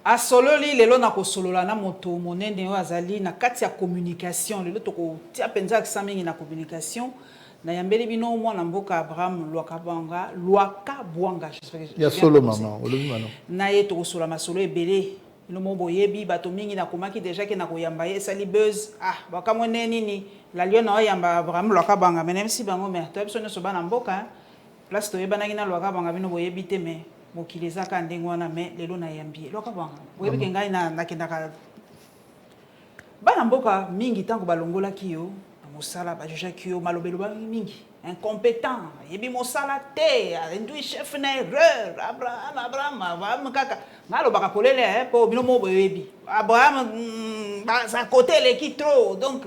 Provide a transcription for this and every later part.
asololi lelo na kosolola na moto monene oyo azali na kati ya communication lelo tokotia mpenza akisa mingi na communication na yambeli bino mwana mboka Abraham Lwaka Bwanga ya solo maman olobi mano na ye tokosola masolo ebele bino mo boyebi bato mingi na komaki déjà ke na koyamba ye sali buzz bakamwe nini la lion na yamba Abraham Lwaka Bwanga même si bango mais to biso nyoso bana mboka place toyebanaki na Lwaka Bwanga bino boyebi te mais mokiliza ka ndenge wana mais lelo na yambi Lwaka Bwanga boyebi ke ngai na kendaka bana mboka mingi tango balongolaki yo mosala ba juge kio malobelo ba mingi incompétent yebi mosala te ndui chef na erreur Abraham kaka ngalo baka polele po bino mo boyebi Abraham sa côté l'équipe trop donc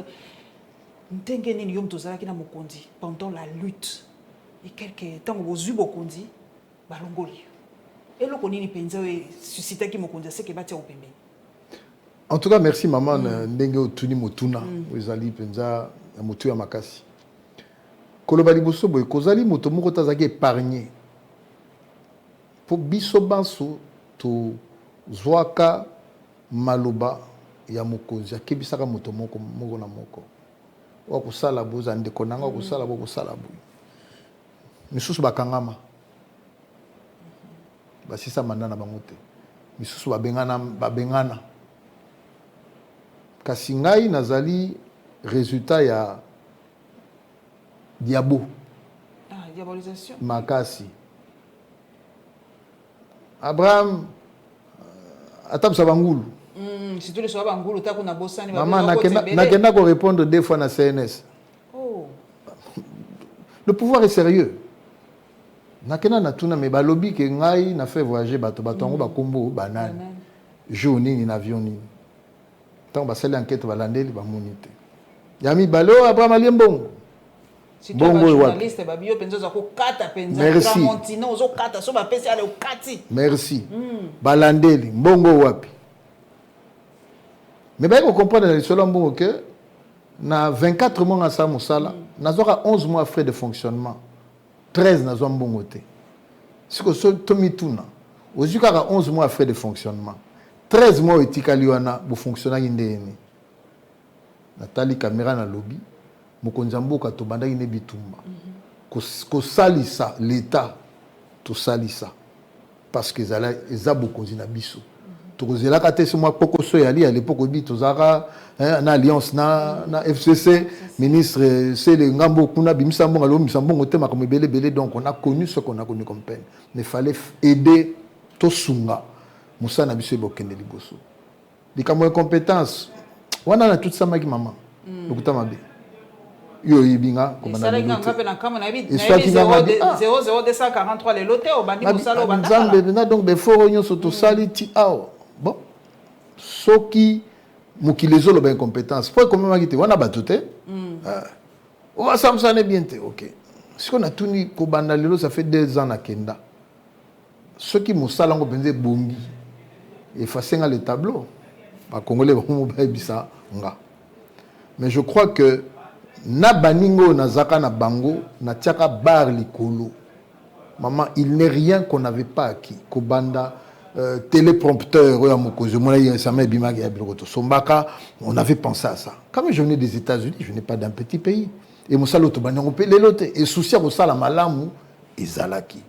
ntenge nini yom tozala kina mokonzi pendant la lutte et quelque temps bozui bokonzi balongoli eloko nini penza we susciter ki mokonzi c'est que batia opembe. En tout cas merci maman ndenge otuni motuna ezali penza ya motu ya makasi koloba liboso boye kozali moto moko tazaki épargné po biso banso to zwaka maloba ya mokonzi akebisaka moto moko na moko wakusala boza ndeko nanga wakusala bokusala boye misusu bakangama basisa mandana bango te misusu babengana kasi ngai nazali résultat ya diabolisation makasi Abraham atabisa bangulu si tu le sois bangulu ta kuna bosani maman nakenda ko répondre deux fois na CNS. Oh, le pouvoir est sérieux nakenda na tuna me balobi ke ngai na fait voyager bato ngo bakombo banane journée ni avion ni tant basali enquête balandeli bamonite yami balo Abraham aliembongo si tu es journaliste babio penzo za ko kata penza Tramontina ozo kata so ba pesi ale okati merci balandeli mbongo wapi mais ba ko comprendre le solo mbongo que na 24 mois na musala nazoka 11 mois frais de fonctionnement 13 nazo mbongo te siko so tomituna ozuka 11 mois frais de fonctionnement 13 mois etikali wana bo fonctionner ndeni natali caméra na lobby mokonzi mboka to bandaki ne bitumba ko salisa l'état to salisa parce que za bokonzi na biso to kozela ka te moi pokoso yali à l'époque bi to zaka na alliance na FCC ministre c'est le ngambo kuna bimisa mbonga lo bimisa mbongo te makambo belé donc on a connu ce qu'on a connu comme peine mais fallait aider to sunga musa na biso bokende liboso likambo compétence wana na toute ça maki maman lokuta mabe yo yibinga comme na ngape na kama na bi 00243 le loté au bandi musala au banda donc be foro nyoso to sali ti ao bon soki mukilezo lo ba incompétence pour comment makite wana batute on va samsane bien te OK ce qu'on a tuni ko banda lelo ça fait 2 ans na kenda soki musala ngo benze bongi effacer le tableau ba congolais ba mo ba bisa nga mais je crois que na baningo na zaka na bango na tiaka bar likolo maman il n'est rien qu'on n'avait pas acquis kobanda téléprompteur ya mokozo mona yesama bimaki ya biloto sombaka on avait pensé à ça quand je venais des États-Unis je n'ai pas d'un petit pays et musalo to banyango pe lelote et souci ko sala malamu ezalaki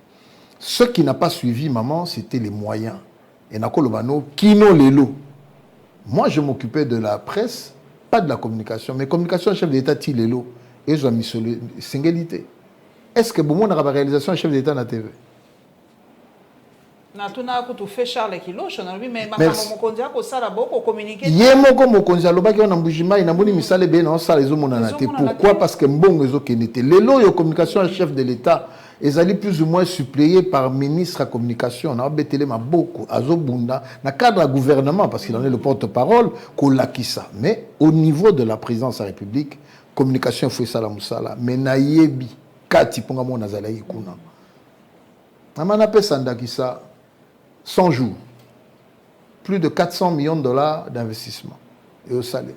ce qui n'a pas suivi maman c'était les moyens et nakolobano kino lelo moi je m'occupais de la presse pas de la communication mais communication chef d'état ti lelo et je mis sur le singalité est-ce que bon on a réalisation chef d'état na TV na tuna ko to fait Charles Kilosho na lui mais makamo mokonzi ko sala boko communiquer yemoko mokonzi alobaki on mbujima ina mbuni misale be na sala ezo mona na te pourquoi parce que mbongo ezo kenete lelo yo communication chef de l'état ezali plus ou moins suppléé par ministre à communication na betele maboko azobunda na cadre à gouvernement parce qu'il en est le porte-parole ko lakisa mais au niveau de la présidence de la République communication faut sala musala mais na yebi kati ponga mona zalaki kuna amana pesa ndakisa 100 jours plus de 400 millions de dollars d'investissement et au salaire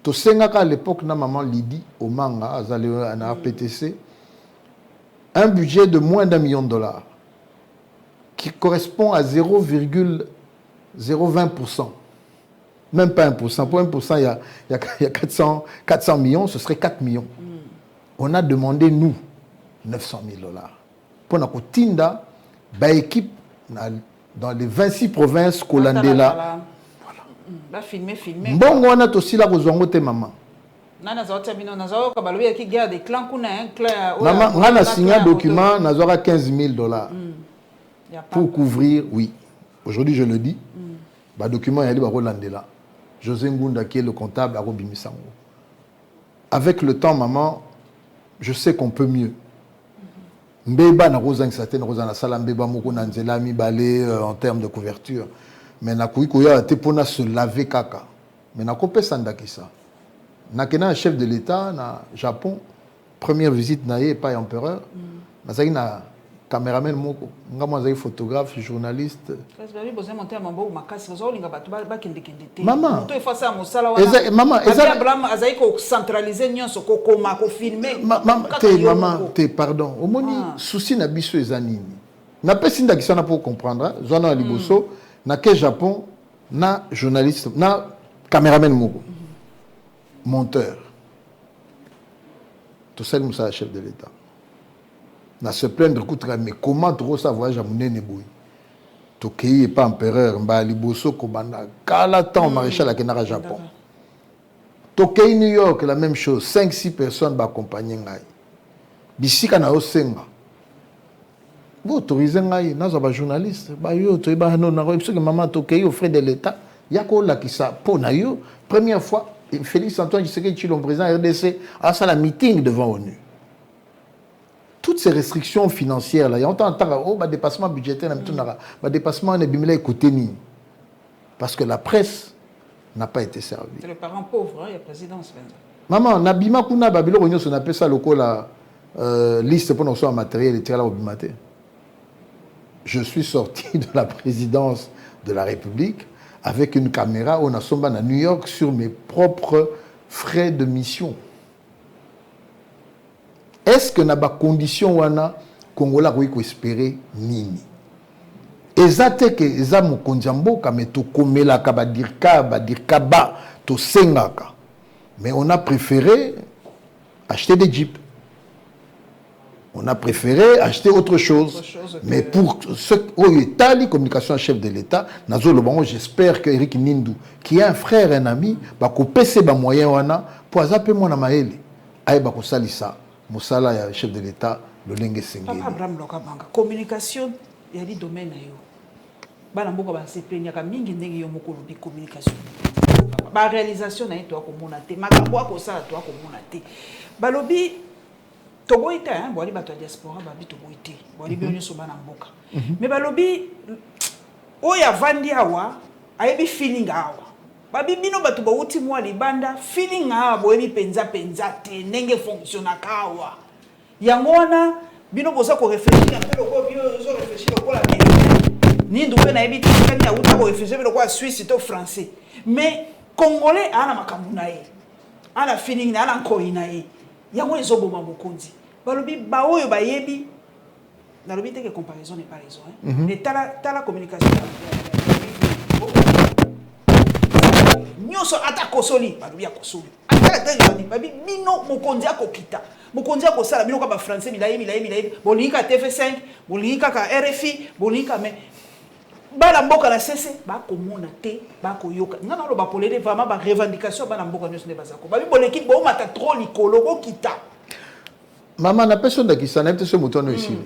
to sengaka à l'époque na maman Lydie Omanga azali na RPTC un budget de moins d'$1 million qui correspond à 0,0 0,20%. Même pas 1%. Pour 1%, il y a 400 millions, ce serait 4 millions. On a demandé, nous, 900 000 $. Pour notre tinda, équipe dans les 26 provinces Kolandela. Voilà. Filmer. Bon, on a aussi la rozongote maman. Maman, on a signé un document, on a 15 000 $ pour couvrir, oui. Aujourd'hui, je le dis. Le document est là. José Ngunda, qui est le comptable à Robimisango. Avec le temps, maman, je sais qu'on peut mieux. Mbeba na rosa certaine rosa na sala mbeba moko na nzela mi balé en termes de couverture. Mais na kuikoya te pona se laver kaka. Mais na kopé sandaki ça. Na kena chef de l'État na Japon, première visite na yé pas empereur. Na zaki na caméraman moko, ngamo zaki photographe, journaliste. Maman, maman, pardon. Au moni souci na biso ezanini. Na pesi ndaki sana pour comprendre. Zona liboso na ke Japon na journaliste, na caméraman moko, monteur. Tout ça nous ça chef de l'État. Na se plaindre mais comment trop ça voyage à Mounene Boui. Tokei est pas empereur, mba liboso kobanda kala temps maréchal à Kenara Japon. Tokei New York la même chose, 5-6 personnes m'accompagner ngai. Bisika na osenga. Vous autorisez ngai na za ba journaliste, ba yo to ba no na ko que maman Tokei au frais de l'État, yako la ki sa po na yo première fois Félix Antoine Tshisekedi Tshilombo président RDC a ça la meeting devant ONU. Toutes ces restrictions financières, là, il y a un dépassement budgétaire, un dépassement de côté ni. Parce que la presse n'a pas été servie. C'est le parent pauvre, il y a présidence. Maman, Nabima Kuna Babilo Réunion, on appelle ça la liste pour nos matériel et tirer la Je suis sorti de la présidence de la République avec une caméra où on a à New York sur mes propres frais de mission. Est-ce que na ba condition wana Congola ko espérer nini? Ezate que eza mokonjambo kameto komela ka ba dirka ba to sengaka. Mais on a préféré acheter des jeeps. On a préféré acheter autre chose. Mais pour ce Tali communication chef de l'État, j'espère que Eric Nindou, qui est un frère, un ami, va couper ses moyens wana pour azaper mon amaele. Aïe ba ko salisa. Moussala ya chef de l'État, le Lengue Sengeli. Papa Abraham Lokabanga, communication, il y a des domaines. Bana mboko ba se plaignaka mingi ndenge yo moko lobi communication. Ba réalisation na to ko monate, makambo ko sala to ko monate. Balobi toboita hein, boali bato diaspora ba bi toboité. Boali bi onyo so bana mboka. Mais balobi oya vandi awa, ayebi feeling awa. Babi bino batu ba uti mwa libanda feeling ha boyebi penza te ndenge fonctionna kawa yango wana bino boza ko réfléchir un peu ko bio zo réfléchir ko la ni ndumbe na yebi tikani ya uta ko réfléchir ko Suisse to français mais congolais ana makambu na ye ana feeling na ana nkoi na ye yango ezoboma mokonzi balobi ba oyo ba yebi na lobi te que comparaison n'est pas raison hein mais tala communication nyoso ata kosoli balubi ya kosoli ata tengani babi bino mokonzi akokita mokonzi akosala bino ka ba français milayi bolinga TV5 bolinga ka RFI bolinga mais bala mboka na cesse ba komona te ba koyoka ngana lo ba polele vraiment ba revendication bana mboka nyoso ne bazako babi boleki bo mata trop likolo bokita maman na personne qui s'en est ce mouton ici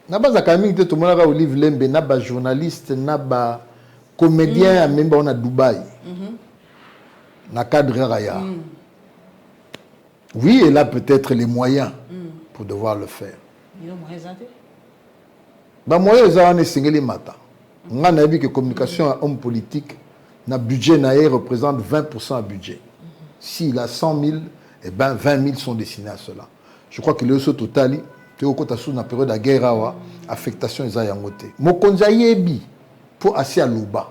na baza kaming te to mona ka Olive Lembe na ba journaliste na ba comédien même on a Dubaï. Na cadre Raya. Oui, elle a peut-être les moyens pour devoir le faire. Bah moyen ça on est singeli mata. On a vu que communication à homme politique na budget naé représente 20% à budget. S'il a 100 000, eh ben 20 000 sont destinés à cela. Je crois que le total tu au côté sous na période de guerre affectation eza yangote. Mokonza yebi pour assis à Luba.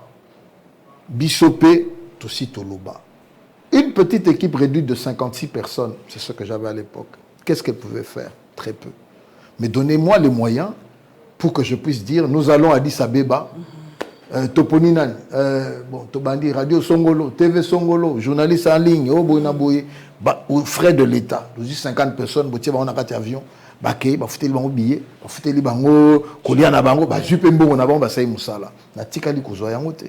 Bisopé aussi Toluba. Une petite équipe réduite de 56 personnes, c'est ce que j'avais à l'époque. Qu'est-ce qu'elle pouvait faire? Très peu. Mais donnez-moi les moyens pour que je puisse dire, nous allons à Addis Abeba Toponi nani bon Tobandi Radio Songolo, TV Songolo, journaliste en ligne, oh boy na boy, aux frais de l'État. Nous 50 personnes, botié on a 4 avions, baké, ba fouté bango billet, ba fouté bango kolia na bango, ba jupe mbongo na bango ba sayi musala. Na tikali kozwa yango te.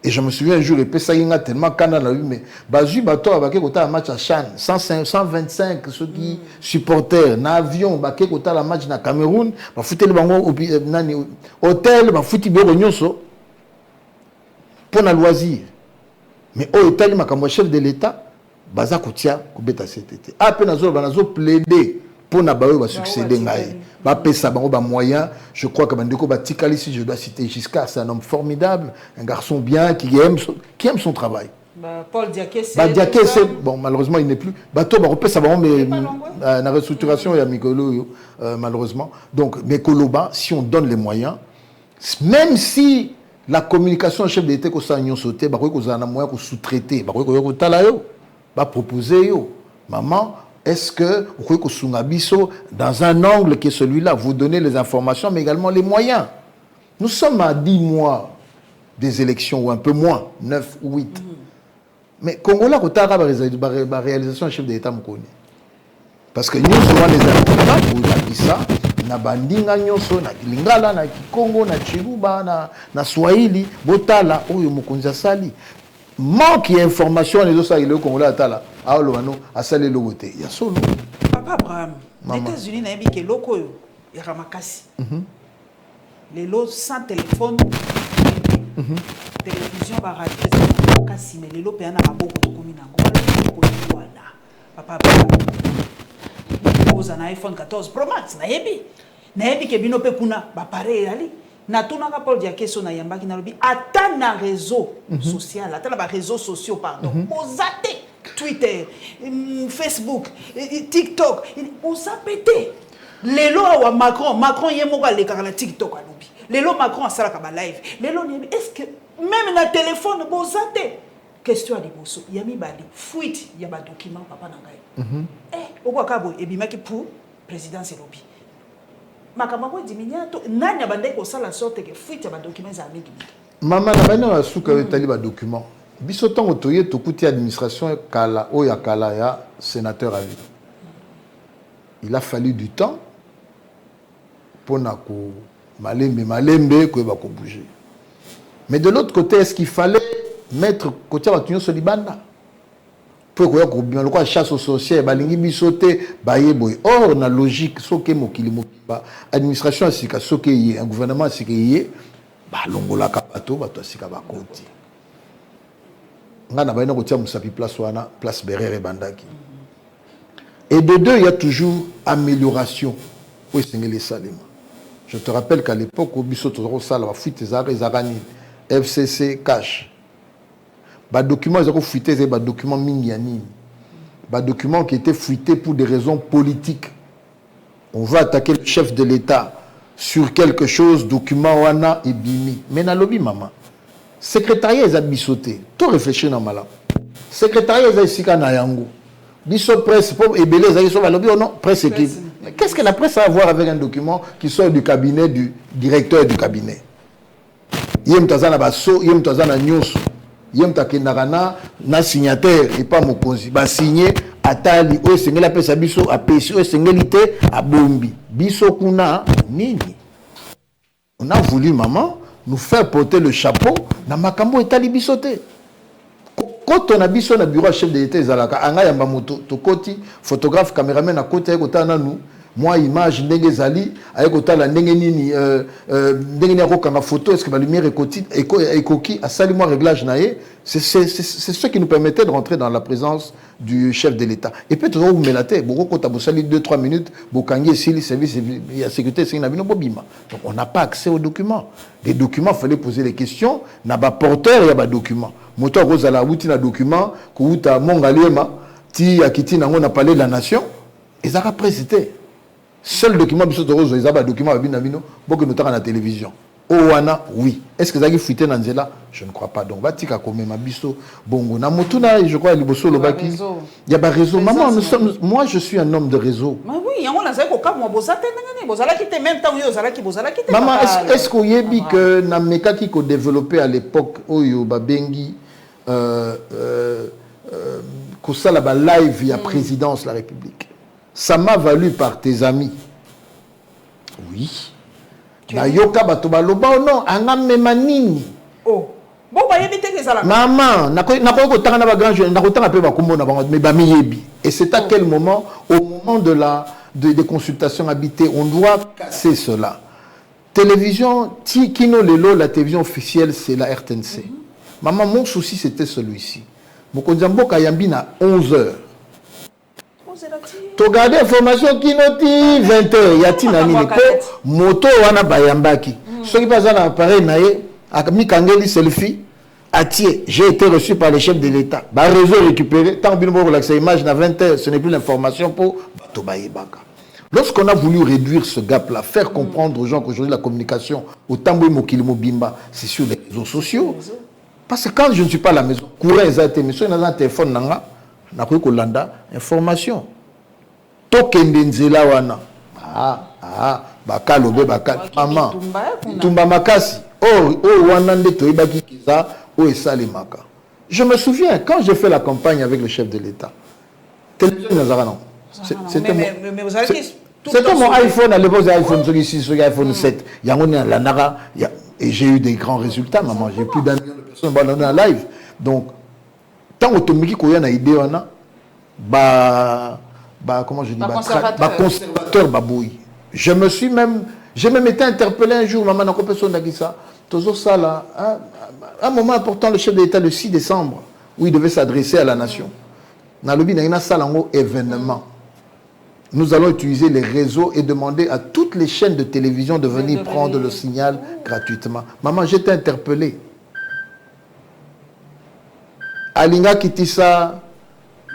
Et je me souviens un jour et ça y a tellement canal là mais bazu bato baké kota match à Chan 125 ceux qui supporters na avion baké kota la match na Cameroun, ba fouté bango nani hôtel, ba fouti bero nyonso. Pour un loisir. Mais au Italie, ma chef de l'État, baza kotia kubeta CTT. Après nazo banazo plaider pour na bawe ba succéder ngai. Ba pesa bango ba moyen, je crois que bandeko ba tikali si je dois citer Giscard, c'est un homme formidable, un garçon bien qui aime son travail. Paul Diaké c'est bon malheureusement il n'est plus. Bato ba pesa bango mais na restructuration ya mikolo malheureusement. Donc mais koloba si on donne les moyens même si la communication chef d'État ko sa nyon sauté ba ko za na moyen ko sous-traiter ba ko tala yo ba proposer yo maman est-ce que vous ko sunga biso dans un angle qui est celui-là vous donnez les informations mais également les moyens. Nous sommes à 10 mois des élections ou un peu moins 9 ou 8 mais Congola ko ta ba réalisation chef d'État mokoni parce que nous souvent les artistes pour ça na bandinga nyonso na Lingala na Kikongo na Chiluba na Swahili botala oyo mokonzi asali manque d'information les autres ile Congo la tala aolo bano asali logote ya solo papa Abraham les États-Unis na yebi ke loko yo ya ramakasi les lots sans téléphone télévision ba radio kasi mais les lots pe na maboko to komi na ngolo ko wala papa Abraham vous en iPhone 14 Pro Max na yebi ke bino pe kuna ba pare ali na tuna ka Paul Diaké so na yambaki na lobi ata na réseau social ata na ba réseaux sociaux pardon ozate Twitter Facebook TikTok ozapete lelo wa Macron yemo ka le kala TikTok alobi lelo Macron asala ka ba live lelo ni est-ce que même na téléphone bozate question de boso yami bali fuite ya ba document papa na ngai okwa kabo ebimaki pour président Selobi makamako diminuato nani abandai ko sala sorte que fuite ba documents za mingi mama na bana wa suka etali ba document biso tongo toye tokuti administration kala oya kala ya sénateur à vie il a fallu du temps pour na ko malembe ko ba ko bouger mais de l'autre côté est-ce qu'il fallait mettre côté batunyo solibanda pour que bien le quoi chasse aux sorcières balingi bisoté baye boy or na logique soke mokili mokiba administration asika soke yé un gouvernement asika yé ba longola kapato bato asika ba koti ngana bayina kotia musapi place wana place Berere bandaki et de deux il y a toujours amélioration pour singeli salima. Je te rappelle qu'à l'époque au bisoto sala ba fuite ezarani FCC cash ba document ils ont fuité c'est ba document mingiani ba document qui était fuité pour des raisons politiques. On va attaquer le chef de l'État sur quelque chose document wana et bimi mais na lobby maman secrétariat ils a bisoté tout réfléchir na mala secrétariat ils a sika na yango biso presse pour ebele ils sont lobby ou non presse qui qu'est-ce que la presse a à voir avec un document qui sort du cabinet du directeur du cabinet yem tazana baso yem tazana nyonso yem takenakana na signataire et pas mokonzi ba signer atali o sengela pesa biso a pesi o sengelité a bombi biso kuna nini. On a voulu maman nous faire porter le chapeau na makambo etali bisoté quand on a biso na bureau chef de l'État ezalaka anga yamba moto to koti photographe caméraman à côté kota na nous moi image ndenge zali ayekota la ndenge nini ndenge ni akokanga photo est-ce que la lumière est coquille à sali moi réglage naé c'est ce qui nous permettait de rentrer dans la présence du chef de l'État et peut-être vous melaté beaucoup kota bosali 2-3 minutes bokangi si le service de sécurité c'est na bino bobima donc on n'a pas accès aux documents. Les documents fallait poser les questions na ba porteur ya ba documents moto ko zala wuti na document ko uta mongalema ti akiti nango na parler de la nation ezaka précité. Seul document biso torozo ezaba document babina bino boko notaka na télévision owana oui est-ce que zaki fuité na nzela je ne crois pas donc batika komema biso bongo na motuna je crois liboso lobaki il y a ba réseau maman nous sommes moi je suis un homme de réseau mais oui yango na zako ka mo bozate vous allez quitter même temps, vous allez quitter. Maman, est-ce que vous avez dit que Nameka qui a développé à l'époque, Oyo Babengi, que ça là live via présidence de la République, ça m'a valu par tes amis. Oui. Na yoka batoba loba non, angam memanini. Oh. Bon, bah, éviter que ça là. Maman, n'a pas autant de grand jeune, n'a autant de bakumbo na bango, mais bamiyebi. Et c'est à quel moment, au moment des consultations habitées, on doit casser cela. Télévision, Kino Lelo, la télévision officielle, c'est la RTNC. Maman, mon souci, c'était celui-ci. Mokonzambo Kayambi à 11h. Tu regardes l'information qui noti 20h. Y a-t-il un moto wana bayambaki. Ce qui passe dans l'appareil, Mikangeli selfie. J'ai été reçu par le chef de l'État. Bah, réseau récupéré. Tant que vous relaxez l'image, à 20h, ce n'est plus l'information pour Tobaïbaka. Lorsqu'on a voulu réduire ce gap-là, faire comprendre aux gens qu'aujourd'hui la communication, au Tamboui Mokilimo Bimba, c'est sur les réseaux sociaux. Parce que quand je ne suis pas à la maison, courant les mais dans un téléphone, information. Tokendenzela wana. Bakalobe bakal. Maman. Tumba makasi. Wana nde toyebaki kiza. Je me souviens, quand j'ai fait la campagne avec le chef de l'État, c'était mon iPhone à l'époque, iPhone 6, iPhone 7. Et j'ai eu des grands résultats, maman. J'ai plus d'un million de personnes en live. Donc, tant que tu as une idée, comment je dis, conservateur, babouille. J'ai même été interpellé un jour, maman, dans la personne qui ça. Toujours ça là, un moment important, le chef de l'État, le 6 décembre, où il devait s'adresser à la nation. Dans le but d'un événement, nous allons utiliser les réseaux et demander à toutes les chaînes de télévision de venir prendre le signal gratuitement. Maman, j'étais interpellé. Alinga Kitissa,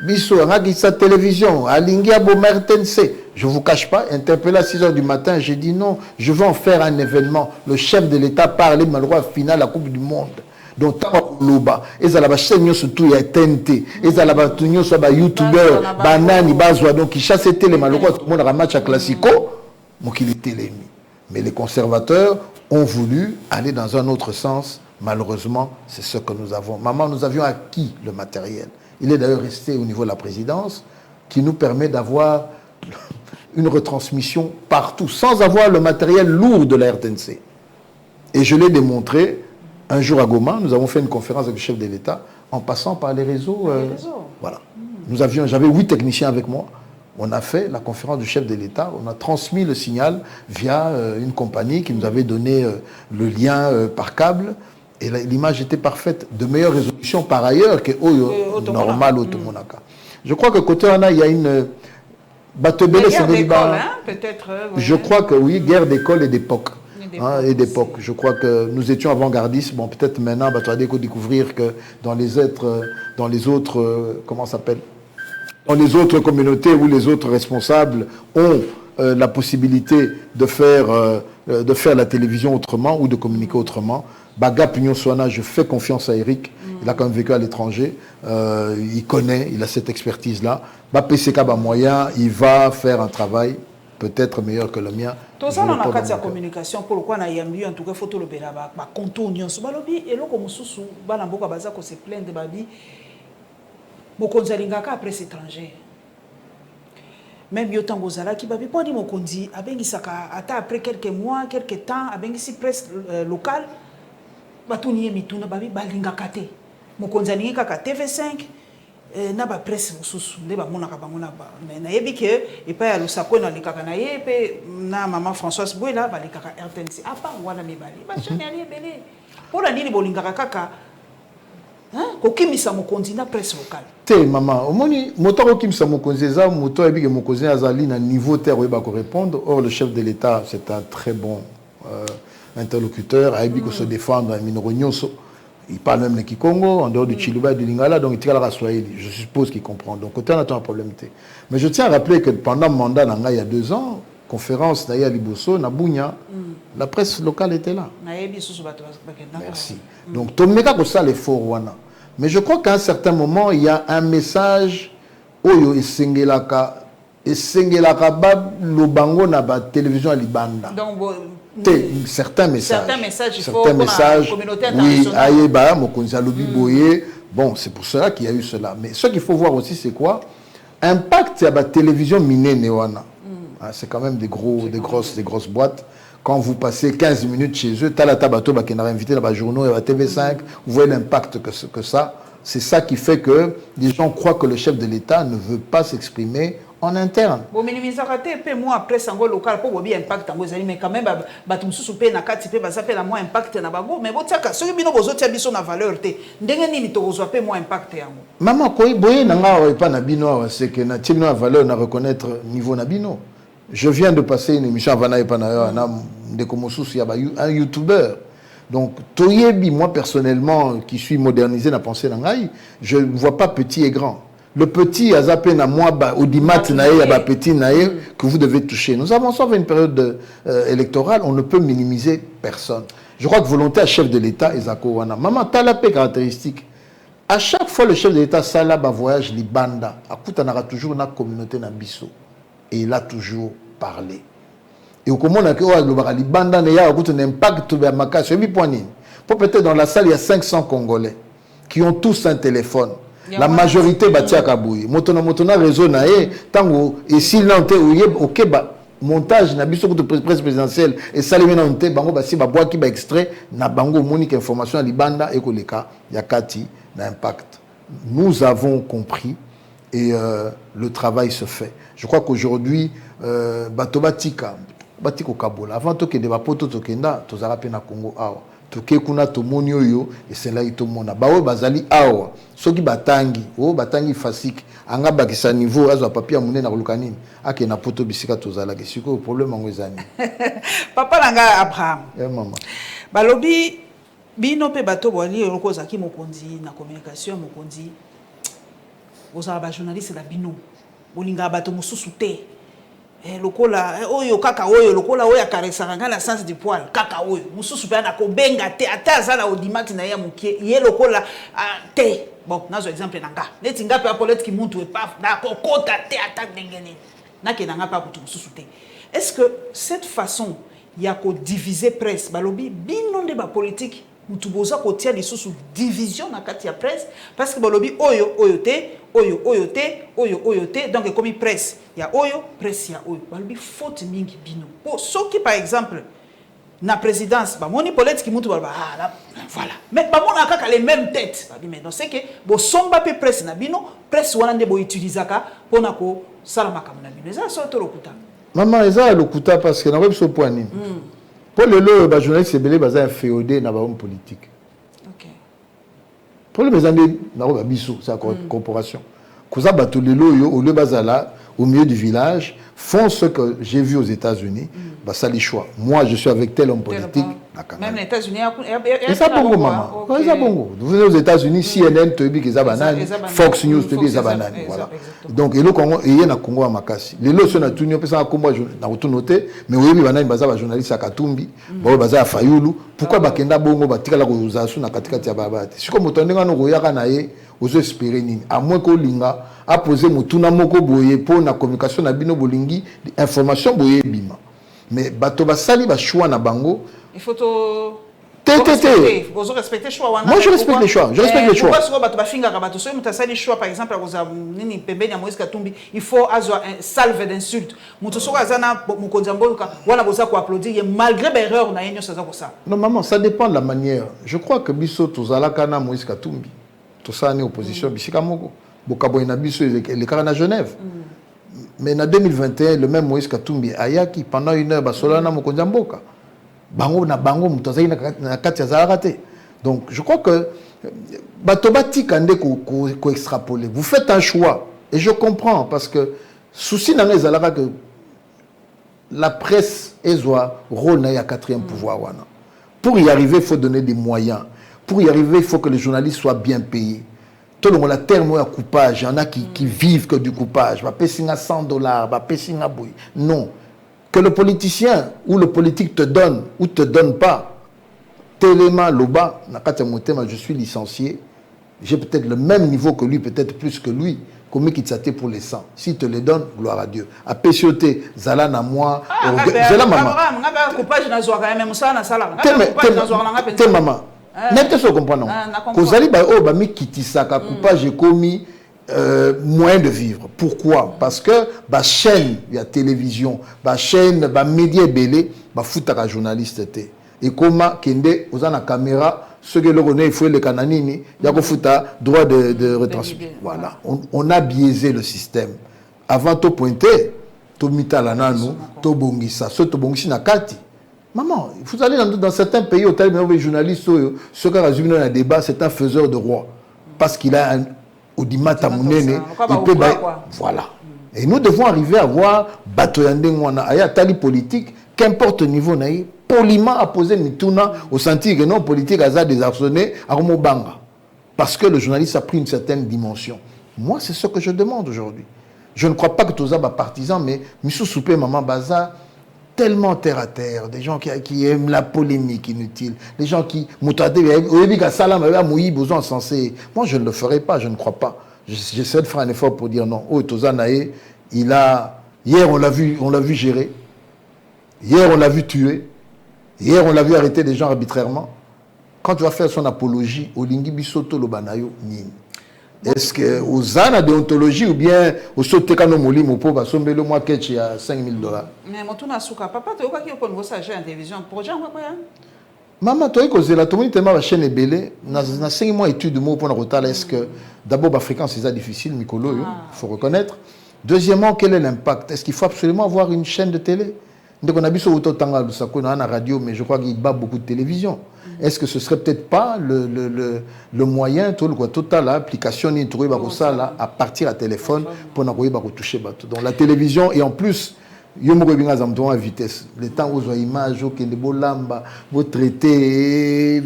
Bisso, Alinga Kitissa télévision, Alinga Bomertense. Je ne vous cache pas, interpellé à 6 h du matin, j'ai dit non, je veux en faire un événement. Le chef de l'État parlait de la finale de la Coupe du Monde. Donc, Loba, et ça la chaîne surtout il y a TNT, et ça la batunyo soit ba youtubeur, banani bazwa donc qui chasse télé malheureux tout le monde a un match à classico, mon qu'il était télémi. Mais les conservateurs ont voulu aller dans un autre sens. Malheureusement, c'est ce que nous avons. Maman, nous avions acquis le matériel. Il est d'ailleurs resté au niveau de la présidence, qui nous permet d'avoir une retransmission partout, sans avoir le matériel lourd de la RTNC. Et je l'ai démontré. Un jour à Goma, nous avons fait une conférence avec le chef de l'État en passant par les réseaux. Voilà. J'avais 8 techniciens avec moi. On a fait la conférence du chef de l'État. On a transmis le signal via une compagnie qui nous avait donné le lien par câble. Et l'image était parfaite. De meilleure résolution par ailleurs que normal au Tomonaka. Je crois que côté Anna, il y a une... guerre d'école, peut-être. Je crois que oui, guerre d'école et d'époque. Et d'époque. Je crois que nous étions avant-gardistes. Bon, peut-être maintenant, tu vas découvrir que dans les autres, comment ça s'appelle, dans les autres communautés où les autres responsables ont la possibilité de faire la télévision autrement ou de communiquer autrement. Baga Pignon Soana, je fais confiance à Eric. Il a quand même vécu à l'étranger. Il connaît, il a cette expertise-là. PCK moyen, il va faire un travail peut-être meilleur que le mien. Tout ça, dans la communication, pourquoi on a eu en tout cas photo le belaba, contour union, so balobi et l'autre comme sous balamboka baza ko se plaindre babi, mokonzalingaka après étranger. Même yotango zala qui babi poni mokonzi abengi saka ata après quelques mois, quelques temps abengi si presse locale, batuni mituna babi balingaka te. Mokonzalingaka ka TV5. Na ba presse mususu nde ba monaka bango na ba mais na yebi ke e pa ya lusako na likaka na ye pe na maman Françoise Bouela ba likaka RTNC apa wana mibali ba chaîne ali ebele pour la nini bolingaka kaka ko kimisa mokonzi na presse locale te maman omoni moto ko kimisa mokonzi za moto yebi ke mokonzi azali na niveau terre ba ko répondre. Or le chef de l'État c'est un très bon interlocuteur a yebi ko se défendre à minoro nyonso. Il parle même le Kikongo, en dehors du Chiluba et du Lingala, donc il tire la Swahili. Je suppose qu'il comprend. Donc, autant on a un problème. Mais je tiens à rappeler que pendant le mandat il y a 2 ans, conférence Naya Liboso, Nabounia, la presse locale était là. Merci. Donc, tout le monde a ça l'effort. Mais je crois qu'à un certain moment, il y a un message, Oyo et Sengelaka, et sengela kaba lo bango na ba télévision à libanda. Donc certains messages. Il faut que la communauté internationale. Oui, aïe, mokonzi alobi boye. Bon, c'est pour cela qu'il y a eu cela. Mais ce qu'il faut voir aussi, c'est quoi? Impact à la télévision minée néwana. C'est quand même des grosses boîtes. Quand vous passez 15 minutes chez eux, t'as la tabato qui n'a invité dans la journaux et la TV5, vous voyez l'impact que ça. C'est ça qui fait que les gens croient que le chef de l'État ne veut pas s'exprimer en interne. Bon, mais nous avons moi après sango local pour bien impact en Gozali, mais quand même batum soupé na kati pe basape la moins impact na bago, mais botiaka ceux qui bino bozotia biso na valeur te. Ndenge nini to kozwa pe moins impact yango. Maman koyi boye na nga pas na bino c'est que na tino valeur na reconnaître niveau na bino. Je viens de passer une émission avant na pas na de comme souci un youtubeur. Donc toyebi moi personnellement qui suis modernisé na pensée na ngai, je ne vois pas petit et grand. Le petit a zappé na moi au dimat nae ya petit nae que vous devez toucher. Nous avançons vers une période électorale, on ne peut minimiser personne. Je crois que volonté à chef de l'État ezako wana. Maman talapé caractéristique. À chaque fois le chef de l'État sala ba voyage libanda, akutanaka toujours na communauté na biso et il a toujours parlé. Et au comment on a que le libanda ne ya akuta un impact ba makasi bi poani. Pour peut-être dans la salle il y a 500 Congolais qui ont tous un téléphone. La majorité batia kabouye motona réseau nae tango et s'il n'ente OK montage na biso de presse présidentielle et salé n'ente bango basi ba boaki ba extrait na bango monique information à libanda et koleka yakati na impact. Nous avons compris et le travail se fait. Je crois qu'aujourd'hui batobatika batiko kabola avant to ke de ba poto to kenda to zarape na Congo awa toke kuna to monio yo et c'est là to mona bawo bazali awa soki batangi fasik anga bakisa niveau azo papier munene na lukanini ake na poto bisika to zala ke siko problème ngo ezani papa langa Abraham maman balobi bino pe bato bwali lokoza ki mokonzi na communication mokonzi oza ba journaliste la bino bolinga bato mususu te lokola oyo kaka oyo lokola oyo akaresaka nga na sens du poil kaka oyo mususu pe na kobenga te ata za na odimati na ya mukie ye lokola te bon nazo exemple na nga neti nga pe apolete ki muntu epaf na kokota te ata ndengeni na ke na nga pa kutu mususu te. Est-ce que cette façon ya ko diviser presse balobi bino nde ba politique mutu boza ko tia lisusu division na kati ya presse parce que balobi oyo te oyo te donc comme presse ya oyo presse ya oyo balobi faute mingi bino pour ceux qui par exemple na présidence ba moni politique ki mutu balba là voilà mais ba mona kaka les mêmes têtes babi mais non c'est que bo somba pe presse na bino presse wana nde bo utilisaka pona ko sala makambo na bino ça sorto lokuta maman eza lokuta parce que na web so point nini pour le lot journaliste sebele baza inféodé na ba homme politique. OK. Pour les années na ba biso sa corporation. Koza bato lelo yo au lieu bazala au milieu du village font ce que j'ai vu aux États-Unis, bah ça les choix. Moi je suis avec tel homme politique. Même les États-Unis et ça bongo maman. Okay. Ça bongo. Vous venez aux États-Unis CNN Tobi ki za banane, Fox News Tobi za banane voilà. Donc et le Congo et na Congo à Makasi. Les lots sont na tunyo pesa kombo na noté mais oui banane baza ba journaliste à Katumbi, ba baza Fayulu. Pourquoi bakenda bongo batika la ko zasu na katika tia babati. Siko motondenga no koyaka na ye ozo espérer nini à moins ko linga a poser mutuna moko boye pour na communication na bino bolingi information boye bima. Mais bato basali ba choix na bango il faut to vous respectez choix wana. Moi je respecte les choix, je respecte les choix. Pourquoi sur bato bafinga ka bato so mutasali choix par exemple à nini pembeni ya Moïse Katumbi il faut azwa un salve d'insultes muto so azana mukonza mboka wana boza ko applaudir malgré l'erreur na yenyo saza ko ça. Non maman ça dépend de la manière. Je crois que biso tozala kana Moïse Katumbi to ça ni opposition bisika moko bokabo na biso les cas na Genève. Mais en 2021 le même Moïse Katumbi ayaki pendant une heure basolana mokonza mboka. Bango na bango mutazai na kati ya zarate. Donc je crois que batobati kande ko extrapoler. Vous faites un choix et je comprends parce que souci na ngezalaka que la presse ezwa rôle na ya quatrième pouvoir wana. Pour y arriver, il faut donner des moyens. Pour y arriver, il faut que les journalistes soient bien payés. Tout le monde a terme à coupage, il y en a qui vivent que du coupage. Va payer $100, va payer boy. Non. Que le politicien ou le politique te donne ou te donne pas. Téléma Loba, je suis licencié. J'ai peut-être le même niveau que lui, peut-être plus que lui. Comme qui t'attend pour les 100. S'il te les donne, gloire à Dieu. À péchoter, Zala na moi. Zala maman. T'es maman. N'est-ce pas comprendre? Kozali ba oh ba mi kitisaka coupage j'ai commis moyen de vivre. Pourquoi? Parce que ba chaîne, il y a télévision, ba chaîne, ba média belé, ba foutaka journaliste était. Et comment kende aux na caméra ceux qui le connaissent, il faut les cananini, il y a droit de retransmission. Voilà, on a biaisé le système. Avant de pointer, to mitala nanu, to bongisa, so to bongisi na kati. Maman, vous allez dans certains pays, au tel les journalistes, ceux qui ont résumé un débat, c'est un faiseur de roi. Parce qu'il a un audimata mounene, il peut... Voilà. Et nous devons arriver à voir batoyande ngwana, aya tali politique, qu'importe le niveau naïe, poliment à poser Mituna au senti que non politique a désarçonné à Romobanga. Parce que le journaliste a pris une certaine dimension. Moi, c'est ce que je demande aujourd'hui. Je ne crois pas que tous les partisans, mais Missou Soupé, Maman Baza, tellement terre à terre, des gens qui aiment la polémique inutile, des gens qui... Moi, je ne le ferai pas, je ne crois pas. J'essaie de faire un effort pour dire non. Oh, Tozanae, il a... Hier, on l'a vu gérer. Hier, on l'a vu tuer. Hier, on l'a vu arrêter des gens arbitrairement. Quand tu vas faire son apologie, au Lingi Bisoto Lobanayo Nini. Est-ce que aux ana déontologie ou bien au Sotekano Moli, mon pauvre, sombe le mois qu'il y a $5 000? Mais mon tour n'a souka. Papa, tu vois qu'il y a un message en télévision. Projet, on va quoi? Maman, tu as causé la tombe, tu as ma chaîne est belle. Dans 5 mois études de mots pour le retard, est-ce que d'abord, la fréquence, c'est difficile, Mikolo, il faut reconnaître. Deuxièmement, quel est l'impact? Est-ce qu'il faut absolument avoir une chaîne de télé? Donc on a vu sur la radio, mais je crois qu'il bat beaucoup de télévision. Est-ce que ce serait peut-être pas le moyen, total, l'application à partir à téléphone pour toucher bateau. Donc la télévision et en plus, il y a une vitesse. Le temps où vous avez image, vous traitez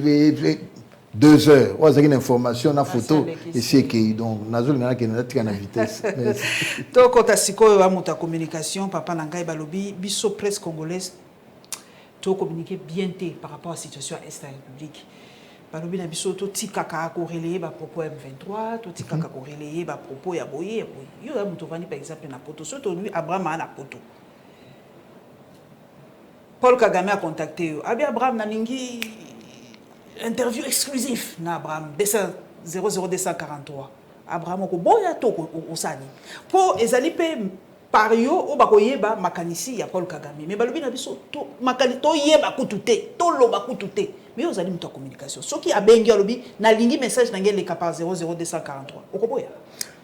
2 heures. Vous avez une information, une photo, et c'est que donc nous avons une vitesse. Donc quand tu as ta communication, papa Nangai Balobi, biso presse congolaise, tu communiquer bien par rapport à la situation à l'Est de la République. Balobi na biso to tikaka ko relayer ba propos M23, to tikaka ko relayer ba propos ya boye. Yo ya muto vani par exemple na poto, surtout lui Abraham na poto. Paul Kagame a contacté Abi Abraham naningi interview exclusif na Abraham 00243. Abraham ko boya to ko sani. Po ezali pe pario o bakoyeba makanisi ya Paul Kagame. Mais balobi na biso to makani to yeba kutute, to loba kutute. Mais vous allez me communication. Ce qui a bengi alobi na lingi message na ngeli ka par 00243. Okoboya.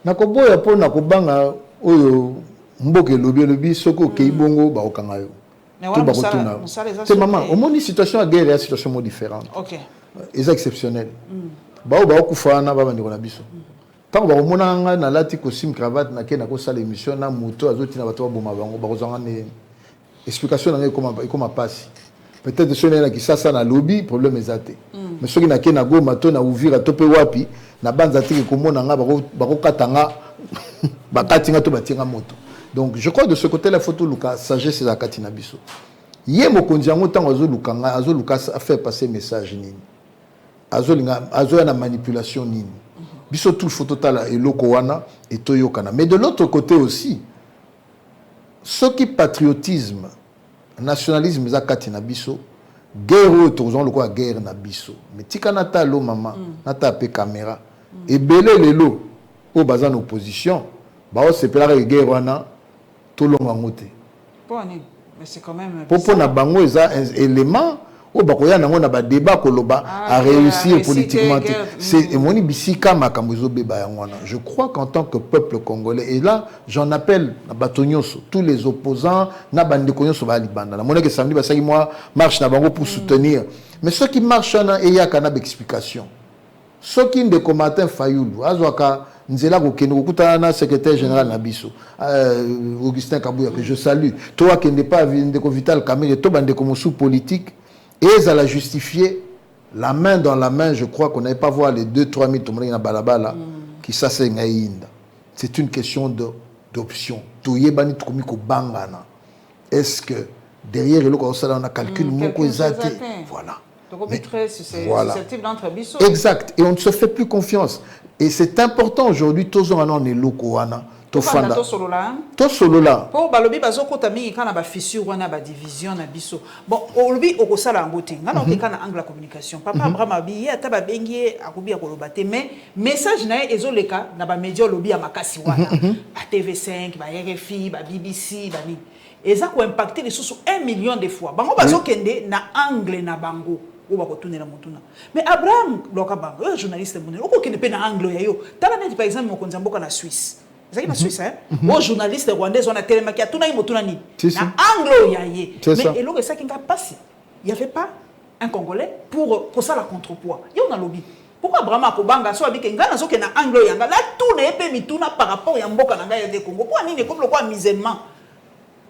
Na koboya po na kobanga oyo mboke lobi soko keibongo ba okanga yo. C'est maman, au moins une situation à guerre et une situation différente. OK. C'est exceptionnel. Ba ba okufana ba bandiko na biso. Tant ba omonanga na lati costume cravate na kena ko sala émission na moto azoti na bato ba boma bango ba kozanga ne explication na comment passe. Peut-être ce n'est là qui ça na lobby problème ezate. Mais ce qui na kena go mato na ouvira tope wapi na banza tiki komona nga ba ko katanga ba katinga to batinga moto. Donc je crois que de ce côté la photo Luka sagesse la katina biso. Yé mo kondiango tango azo lukanga azo Luka a fait passer message nini. Azo na manipulation nini. Biso tout photo tala et loko wana et toyokana. Mais de l'autre côté aussi ce qui patriotisme nationalisme za katina biso guerre autorisons le quoi guerre na biso. Mais tikana ta lo maman nata pe caméra et belé lelo au bazan opposition ba o sepela guerre wana tout le monde. Mais c'est quand même. Pour na bango eza un élément au bakoya nango na ba débat koloba à réussir politiquement. C'est moni bisika makambozo beba yangwana. Je crois qu'en tant que peuple congolais et là j'en appelle na batonyoso tous les opposants na bandeko nyonso ba libanda. Na mona que samedi basaki moi marche na bango pour soutenir. Mais ceux qui marchent na eya kana explication. Ceux qui ne combattent Fayoulou azwaka nzela kokende kokutana na secrétaire général na biso Augustin Kabouya que je salue toi qui n'est pas ndeko Vital Kamerhe to bandeko mosu politique et ça l'a justifié la main dans la main. Je crois qu'on n'avait pas voir les 2-3 000 tomber na balabala qui ça c'est ngainda. C'est une question d'option toyebani tukomi ko bangana. Est-ce que derrière le ko ça on a calcul moko ezate voilà. Donc, voilà. Exact. Et on ne se fait plus confiance. Et c'est important aujourd'hui, tous on est locaux, Tofanda to solo là. To solo là. Po balobi bazokota mingi kana ba fissure wana ba division na biso. Bon, olobi okosala ngote. Ngana okeka na angle communication. Papa Abraham abi ata ba bengi akobi akoloba te mais message na ezoleka na ba média olobi ya makasi wana. Ba TV5, ba RFI, ba BBC, ba ni. Eza ko impacter les sous 1 million de fois. Bango bazokende na angle na bango. Mais Abraham Lokabango, journaliste monene, okokende pe na angle ya yo. Tala net par exemple mokonzi mboka na Suisse. C'est qui na Suisse hein? Au journaliste rwandais on a tellement qui a tout na motuna ni. Na anglo ya ye. Mais eloko ça qui nga passé. Il y avait pas un Congolais pour ça la contrepoids. Yo na lobby. Pourquoi Abraham akobanga so abi ke nga na zo ke na anglo ya nga la tout na pe mituna par rapport ya mboka na nga ya de Congo. Pour nini comme le quoi musulman.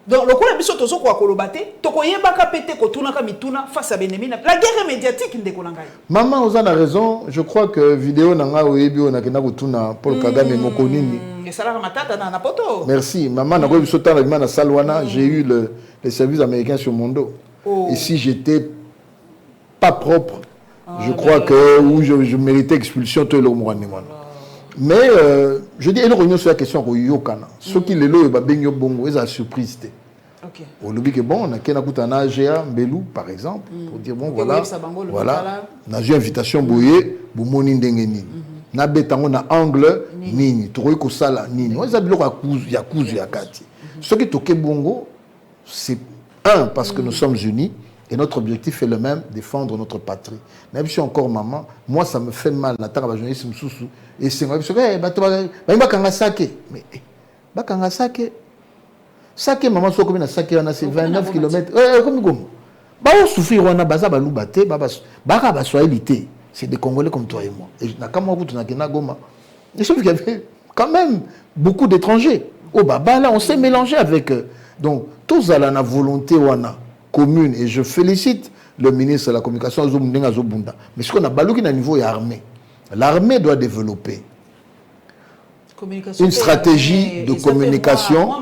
Donc le coup biso tozo ko kolobate to ko yebaka pété ko tuna ka mituna face à Benemi la guerre médiatique ndeko na ngai. Maman vous avez raison, je crois que vidéo na nga oyebi ona kena ko tuna Paul Kagame mokonini. Merci. Maman, j'ai eu les services américains sur mon dos. Et si j'étais pas propre, je crois que je méritais expulsion. Mais je dis, il y a sur la question ce qui est là, c'est la surprise. Au lobby que bon, on a un AGA, Mbelou par exemple, pour dire bon voilà, on a eu invitation boyer, boumoni ndengeni. Na betango na angle nini to ko sala nini oza biloko ya kuzu ya kati ce qui toke bongo c'est un parce que nous sommes unis et notre objectif est le même, défendre notre patrie. Même si encore maman moi ça me fait mal na tanga ba journaliste mususu et c'est moi ba kanga sake mais ba kanga sake maman so comme na sake on a 29 km comme ba on souffrir on a baza ba lubate ba ba soyalité. C'est des Congolais comme toi et moi. Et sauf qu'il y avait quand même beaucoup d'étrangers. Au Baba, là, on s'est mélangé avec eux. Donc, tous à la volonté commune. Et je félicite le ministre de la Communication, mais ce qu'on a balou qui est à niveau armé. L'armée doit développer une stratégie de communication.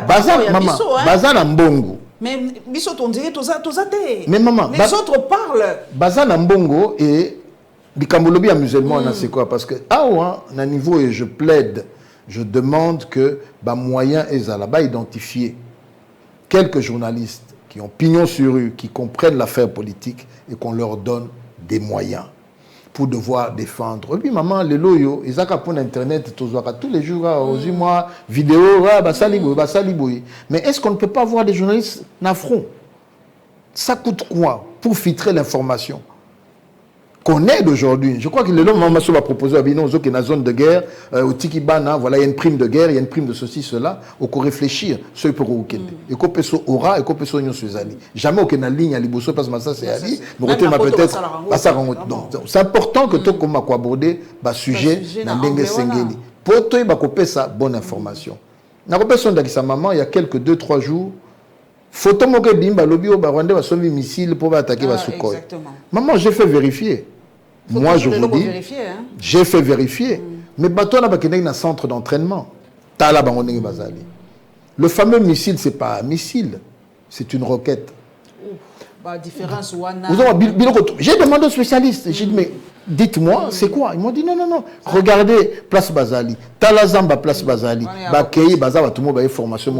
Bazan Mbongo. Mais maman, les autres parlent. Bazan Mbongo et Bikambolobi à musulman, c'est quoi? Parce que, à un niveau, et je plaide, je demande que, moyen est là-bas identifier quelques journalistes qui ont pignon sur rue, qui comprennent l'affaire politique et qu'on leur donne des moyens pour devoir défendre. Et puis, maman, les loyaux, ils ont pour Internet, tous les jours, aux mois, vidéo, mais est-ce qu'on ne peut pas voir des journalistes na front? Ça coûte quoi pour filtrer l'information qu'on aide aujourd'hui? Je crois que le nom Mamasso va proposer à Bino qui est dans la zone de guerre, au Tikibana, voilà, il y a une prime de guerre, il y a une prime de ceci, cela, au qu'on réfléchir, ce pour auquel. Et qu'on peut se aura, et qu'on peut se union sur les alliés. Jamais aucune ligne à Liboso, parce que ça c'est Ali, mais on m'a peut-être. C'est important que tout comme aborder, sujet, dans Dengue Sengeli. Pour toi, il va couper ça, bonne information. Dans la personne de sa maman, il y a quelques 2-3 jours, photo moke bimba lobby au Rwanda va sauver missile pour attaquer la Sukhoi. Maman, j'ai fait vérifier. Moi, je vous dis, j'ai fait vérifier. Mais bateau n'a pas un centre d'entraînement. Le fameux missile, ce n'est pas un missile, c'est une roquette. J'ai demandé aux spécialistes, j'ai dit, mais dites-moi, c'est quoi? Ils m'ont dit, non, regardez, place Bazali, Talazamba, place Bazali, Bakei, Bazava, tout le monde a une formation,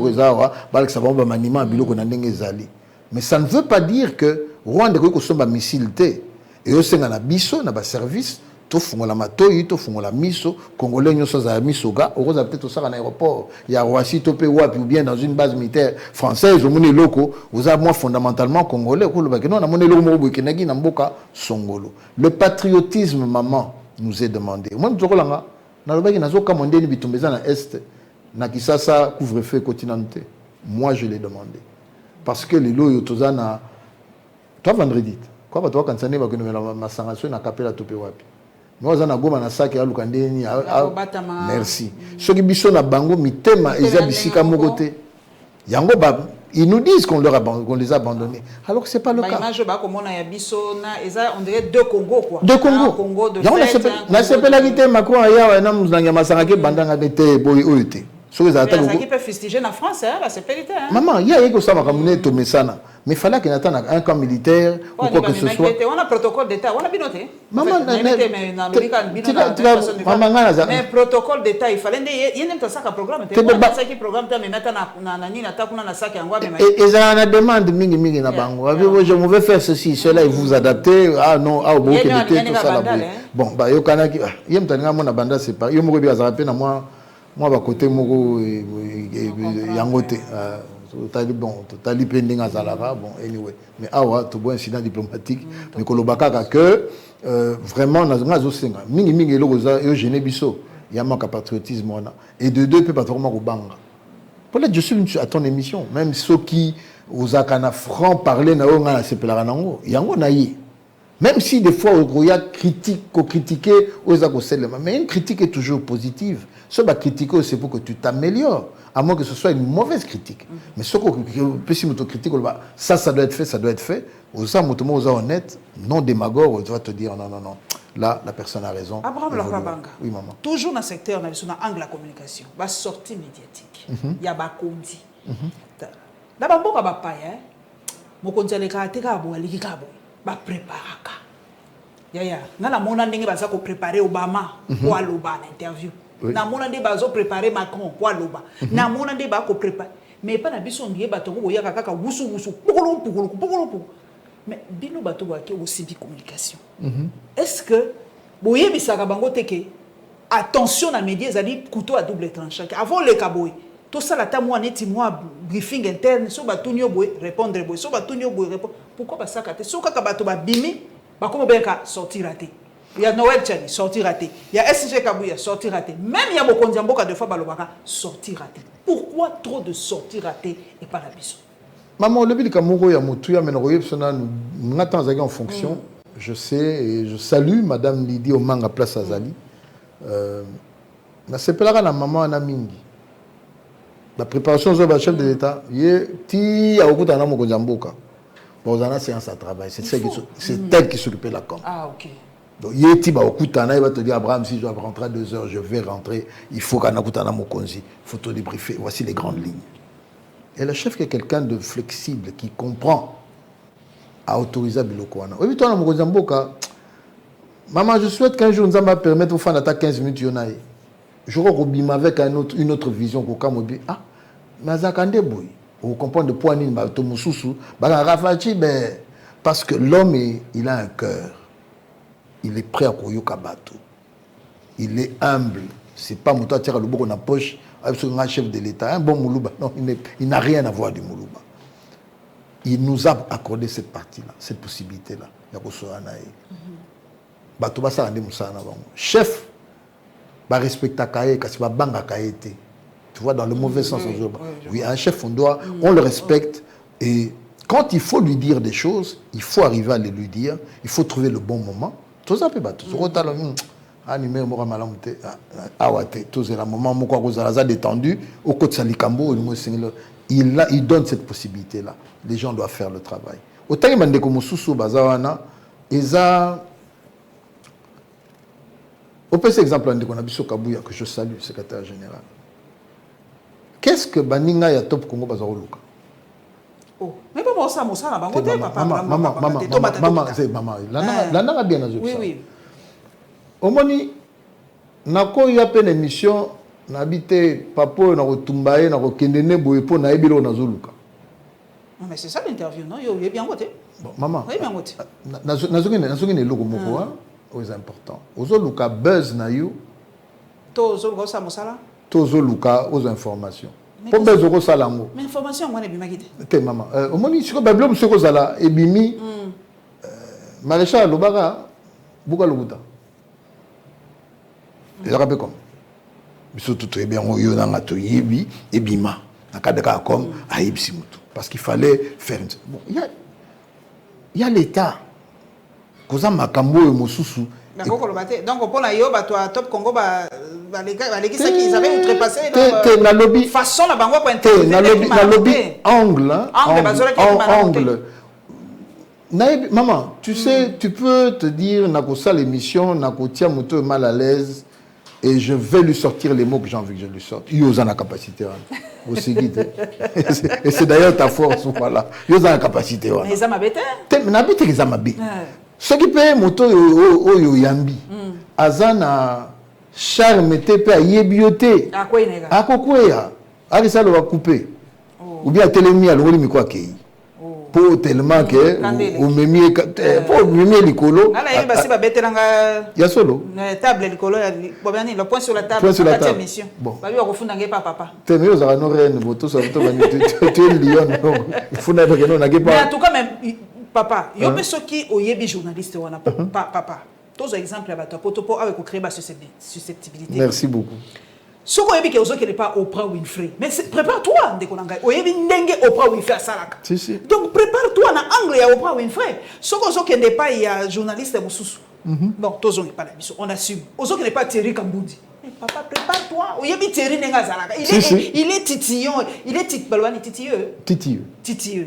mais ça ne veut pas dire que Rwanda a un missile. Et aussi, on a un service, tout la matoi, tout la miso, Congolais, nous sommes à Misoga, on a peut-être aussi un aéroport, il y a Roissy, Topé, ou bien dans une base militaire française, au monde loco, vous avez moi fondamentalement Congolais, le patriotisme, maman, nous est demandé. Moi, je dis, moi, je l'ai demandé. Parce que les lois, toi, vendredi, quoi, toi, quand ça n'est pas que nous avons ma sanction, on a capé la topé wapi. Nous avons goma na sac et à l'ukandeni. Merci. Ce qui biso na bango mitema et zabisika mogote. Yango ils nous disent qu'on les a abandonnés. Alors que c'est pas le cas. On dirait deux Congos quoi. Deux Congos. Na sepela vite Macron aya na muzanga masanga ke bandanga bete boy oyote. soki ezalata qui peut fustiger en France, c'est périté. Maman, il y a eu ça makamune to mesana. Mais il fallait qu'il attende un camp militaire ou quoi que ce soit. On a protocole d'état, on a binoté. Maman, mais protocole d'état, il fallait il y a même ça un programme. Il ça qui programme mais maintenant na nini atakuna na sac yango mais et ça na demande mingi na bango. Je vais faire ceci, cela et vous adapter. Ah non, ah bon que tout ça là. Bon, bah yo kana ki yem tanga mona banda c'est pas. Yo mo bi azapé na moi ba côté moko yangote. Bon, totali pending à Zalara, bon, anyway. Mais awa, tout bon incident diplomatique, mais kolobaka que vraiment, nous avons mingi logoza et gêné biso, il y a manque patriotisme et de deux peut pas vraiment au banga. Peut-être je suis à ton émission, même ceux qui aux akana franc parler na onga se pelaranango, yango naïe. Même si des fois il y a critique, critiquer aux akoselema, mais une critique est toujours positive. Ce qui critiquer c'est pour que tu t'améliores. À moins que ce soit une mauvaise critique. Mais ce que tu critiques, ça doit être fait, ça doit être fait. Aux honnête, non démagogue, tu vas te dire non, là, la personne a raison. Abraham Lokrabanga. Oui, maman. Toujours dans le secteur, dans l'angle de la communication, la sortie médiatique, il y a des condi. D'abord, il y a des païens, il y a des préparaka. Nana mona ndenge baza ko préparer Obama pour aloba l'interview. Na mona ndenge bazo préparer Macron pour aloba. Na mona ndenge ba ko préparer. Mais pas na biso ngiye batongo boya kaka wusu pokolo. Mais bino bato ba ke aussi bi communication. Est-ce que boye bisaka bango teke attention na médias ezali couteau à double tranchant. Avant le kaboy. Tout ça la ta moi neti moi briefing interne so batunyo boy répondre boy so batunyo boy répondre. Pourquoi ba sakate so kaka bato ba bimi ba comme bien ka sortir raté. Il y a Noël Tchani sortir raté. Il y a SG Kabouya sortir raté. Même il y a Bokondi Mboka de fois balobaka sortir raté. Pourquoi trop de sortir raté et pas la biso? Maman le bilika moko ya mutuya menoye sona n'attends en fonction. Je sais et je salue madame Lydie Omanga place Azali. Na sepelaka na maman na mingi. La préparation de la chef de l'État, ti a okuta na Mokondi Mboka. Bon, on a séance à travail. C'est elle qui s'occupait de la com. Ah, ok. Donc, il va te dire, Abraham, si je dois rentrer à 2 heures, je vais rentrer. Il faut qu'on ait un Mokonzi. Il faut te débriefer. Voici les grandes lignes. Et le chef qui est quelqu'un de flexible, qui comprend, a autorisé Bilokwana. Oui, toi, Mokonzi Mboka, maman, je souhaite qu'un jour, nous allons permettre aux fans d'attaquer 15 minutes. Je crois qu'on bime avec une autre vision. Ah, mais Azakande Boy. Vous comprenez de point parce que l'homme, il a un cœur. Il est prêt à koyoka bateau. Il est humble. C'est pas mouton à tirer le bout dans la poche avec un chef de l'État. Un bon Moulouba. Non, il n'a rien à voir du Moulouba. Il nous a accordé cette partie-là, cette possibilité-là. Chef, va respecter Kaye, parce qu'il va banga Kaye. Tu vois, dans le mauvais sens. Oui, un chef, on le respecte. Et quand il faut lui dire des choses, il faut arriver à les lui dire. Il faut trouver le bon moment. Tout ça peut battre. Animé au Moramalante, Awate, tout c'est le moment où on est détendu, au côté de Salikambo, il donne cette possibilité-là. Les gens doivent faire le travail. Autant il m'a dit que Moussoussou Bazawana, ils ont. Au petit exemple, on a Bissou Kabouya, que je salue, secrétaire général. Qu'est-ce que Baninga ya top Congo Bazaoluka? Oh, mais pas moi ça, la bango te papa. Maman, c'est maman. La nana bien à oui, oui. Au moni, nako y a peine émission, n'habite papo na rotumbaye na rokendene boyepo na ebilo na zoluka. Mais c'est ça l'interview, non? Il est bien voté. Bon, maman. Oui, bien voté. Nazongene logo moko hein, c'est important. Ozoluka buzz na you. To zoluka ça mosala. Tozoluka aux informations. Pour besoin salango. Mais information moi n'est pas guidée. Te maman. Au moni siko bablo msiko zala ebimi. Maréchal Lobara buka lokuta. Il rappelle comme. Surtout très bien on yo na ngato yebi ebima. Na kadaka comme aibsi mutu parce qu'il fallait faire une bon il y a l'état. Koza makambo e mosusu. Donc pour la yo bato top Congo les ça qu'ils avaient outrepassé la lobby façon la bango pour intervenir la lobby angle maman tu sais tu peux te dire nakosa l'émission nakotia moto mal à l'aise et je vais lui sortir les mots que j'ai envie que je lui sorte. Il y a la capacité. Aussi guide. Et c'est d'ailleurs ta force, voilà. Il y a la capacité. Mais ça m'a bête. Mais n'habite que ça m'a bête. Ce qui peut moto au yambi. Azana charme te pe yebiote. À quoi il est là? À quoi ya? À ça le va couper. Ou bien télémi à l'oli mi quoi qui. Pour tellement que ou memi pour memi likolo. Ah là il va se ba bête nga. Ya solo. Table likolo ya bobani le point sur la table. Point sur la table. Mission. Bon. Ba lui refunda nge papa. Te me ozara no reine boto ça to bani tu lion. Il faut na que non na mais en tout cas même papa, yo be soki oyebi journaliste wana papa. Tous les exemples à bateau pour avec créer ma susceptibilité. Merci beaucoup. Ce qu'on a dit que vous n'êtes pas Oprah Winfrey, mais prépare-toi, vous avez Oprah Winfrey à Salaka. Donc prépare-toi en anglais à Oprah Winfrey. Ce qu'on n'est pas il y a journaliste Moussous. Non, tous on n'est pas là, on assume. Aux autres n'est pas Thierry Kamboudi. Papa, prépare-toi. Vous avez Thierry Nenga Salaka. Il est titillon, il est titilleux. Titilleux.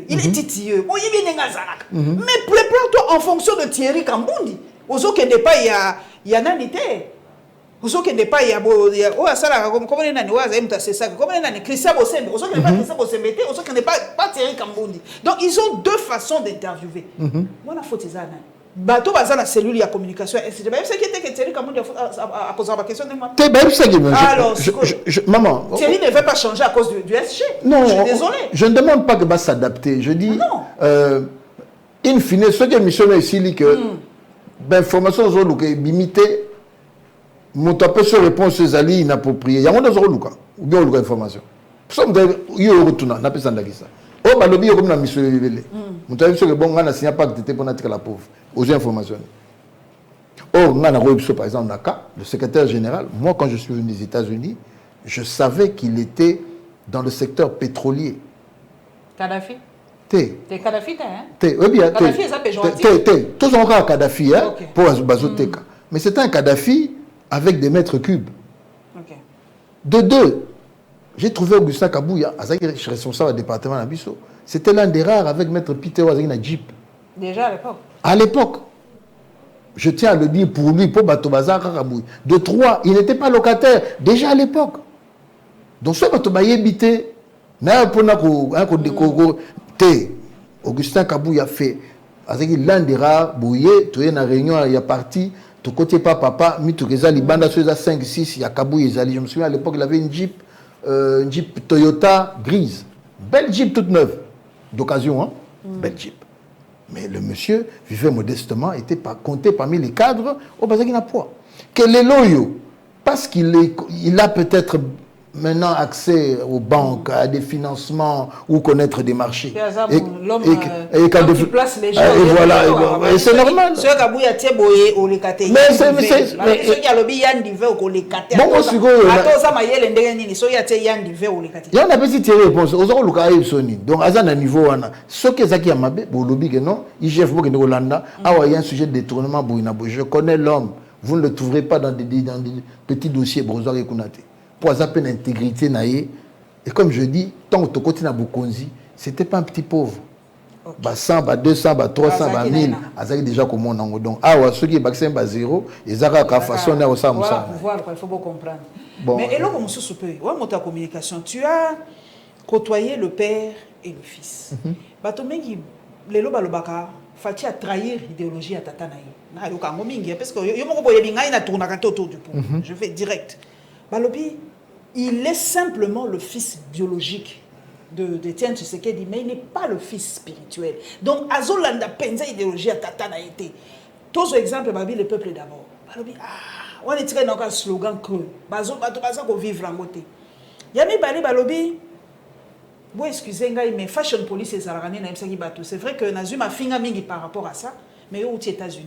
Il est titilleux. Vous avez Nenga Salaka. Mais prépare-toi en fonction de Thierry Kamboudi. Aux autres n'est pas il y a nanité. Aux autres n'est pas il y a oh ça comme on est nani c'est ça comme on est nani Christian Bosembe. Aux autres n'est pas Christian Bosembe. Aux autres n'est pas Thierry Kambondi. Donc ils ont deux façons d'interviewer. Moi la faute c'est ça. Bateau bazar la cellule il y a communication. Et c'est même ce qui était que Thierry Kambondi à cause de la question de moi. Alors maman Thierry ne veut pas changer à cause du SG. Non, je suis désolé. Je ne demande pas que va s'adapter. Je dis in fine ce que mission ici dit que l'information zone que limité mon tapé sur réponse aux alliés inappropriés. Il y a des ou bien on information. Pour ça, il y a un retour. On a pas ça. Oh, bah le bio comme la mission révélée. Mon tapé sur le bon, on a signé pas que tu étais pour nattre la pauvre. Aux informations. Or, on a par exemple le secrétaire général. Moi, quand je suis venu des États-Unis, je savais qu'il était dans le secteur pétrolier. Kadhafi. T'es Kadhafi, hein? Oui bien. Kadhafi, ça péjoratif. Tous ont un Kadhafi, hein, pour Bazoteka. Mais c'est un Kadhafi avec des mètres cubes. De deux, j'ai trouvé Augustin Kabouya, responsable du département d'Abisso. C'était l'un des rares avec maître Peter Wazagina Jeep. Déjà à l'époque. À l'époque. Je tiens à le dire pour lui, pour Batobazar Kabouya. De trois, il n'était pas locataire. Déjà à l'époque. Donc, ce Batobaye habité, Augustin Kabouya fait l'un des rares, Bouye, tu es dans la réunion, il y a parti. Tout côté papa, mi tout les Libanda sur 5 6 il y a Kabou je me souviens à l'époque il avait une Jeep Toyota grise, belle Jeep toute neuve d'occasion hein, belle Jeep. Mais le monsieur vivait modestement, était pas compté parmi les cadres au Bazaki na poids. Quel est l'oyo parce qu'il a peut-être maintenant accès aux banques, à des financements ou connaître des marchés. L'homme qui place les gens. Et voilà, et c'est normal. Ce Kabou a été boyé au Lekate. Mais ce qui a lobby Yann Divé au Lekate. Bon, on se dit attends, ça m'a y est l'endéni, ce qui a été Yann Divé au Lekate. Il y a une petite réponse. Aux autres, le cas est sonné. Donc, à un niveau, ce qui est Mabé, pour le lobby, non, il chef pour Hollanda, il y a un sujet de détournement. Je connais l'homme. Vous ne le trouverez pas dans des petits dossiers. Brozoir et Kounate. Pour avoir l'intégrité naïe et comme je dis tant que tu continues à Bukonzi c'était pas un petit pauvre 100 200 300 1000 azaki déjà comme on en donc ceux qui vaccin bas zéro ils ont la façon de ça voilà il faut comprendre mais et là comme sous peu ta communication tu as côtoyé le père et le fils batomengi lelo balobaka fati a trahir l'idéologie à tata naïe na yoka ngomingi parce que yo moko boye binga ina tourna autour du pot je vais direct Balobi, il est simplement le fils biologique d'Étienne Tshisekedi, mais il n'est pas le fils spirituel. Donc, Azolanda Penza idéologie à Tatana été. Tous les exemples, Balobi, le peuple d'abord. Balobi, on est tiré dans un slogan creux. Bazo, bazo, qu'on vive en côté. Yami Bali Balobi, vous excusez-moi, mais Fashion Police et Zaragani n'a pas c'est vrai que Nazuma finga mingi par rapport à ça, mais aux États-Unis.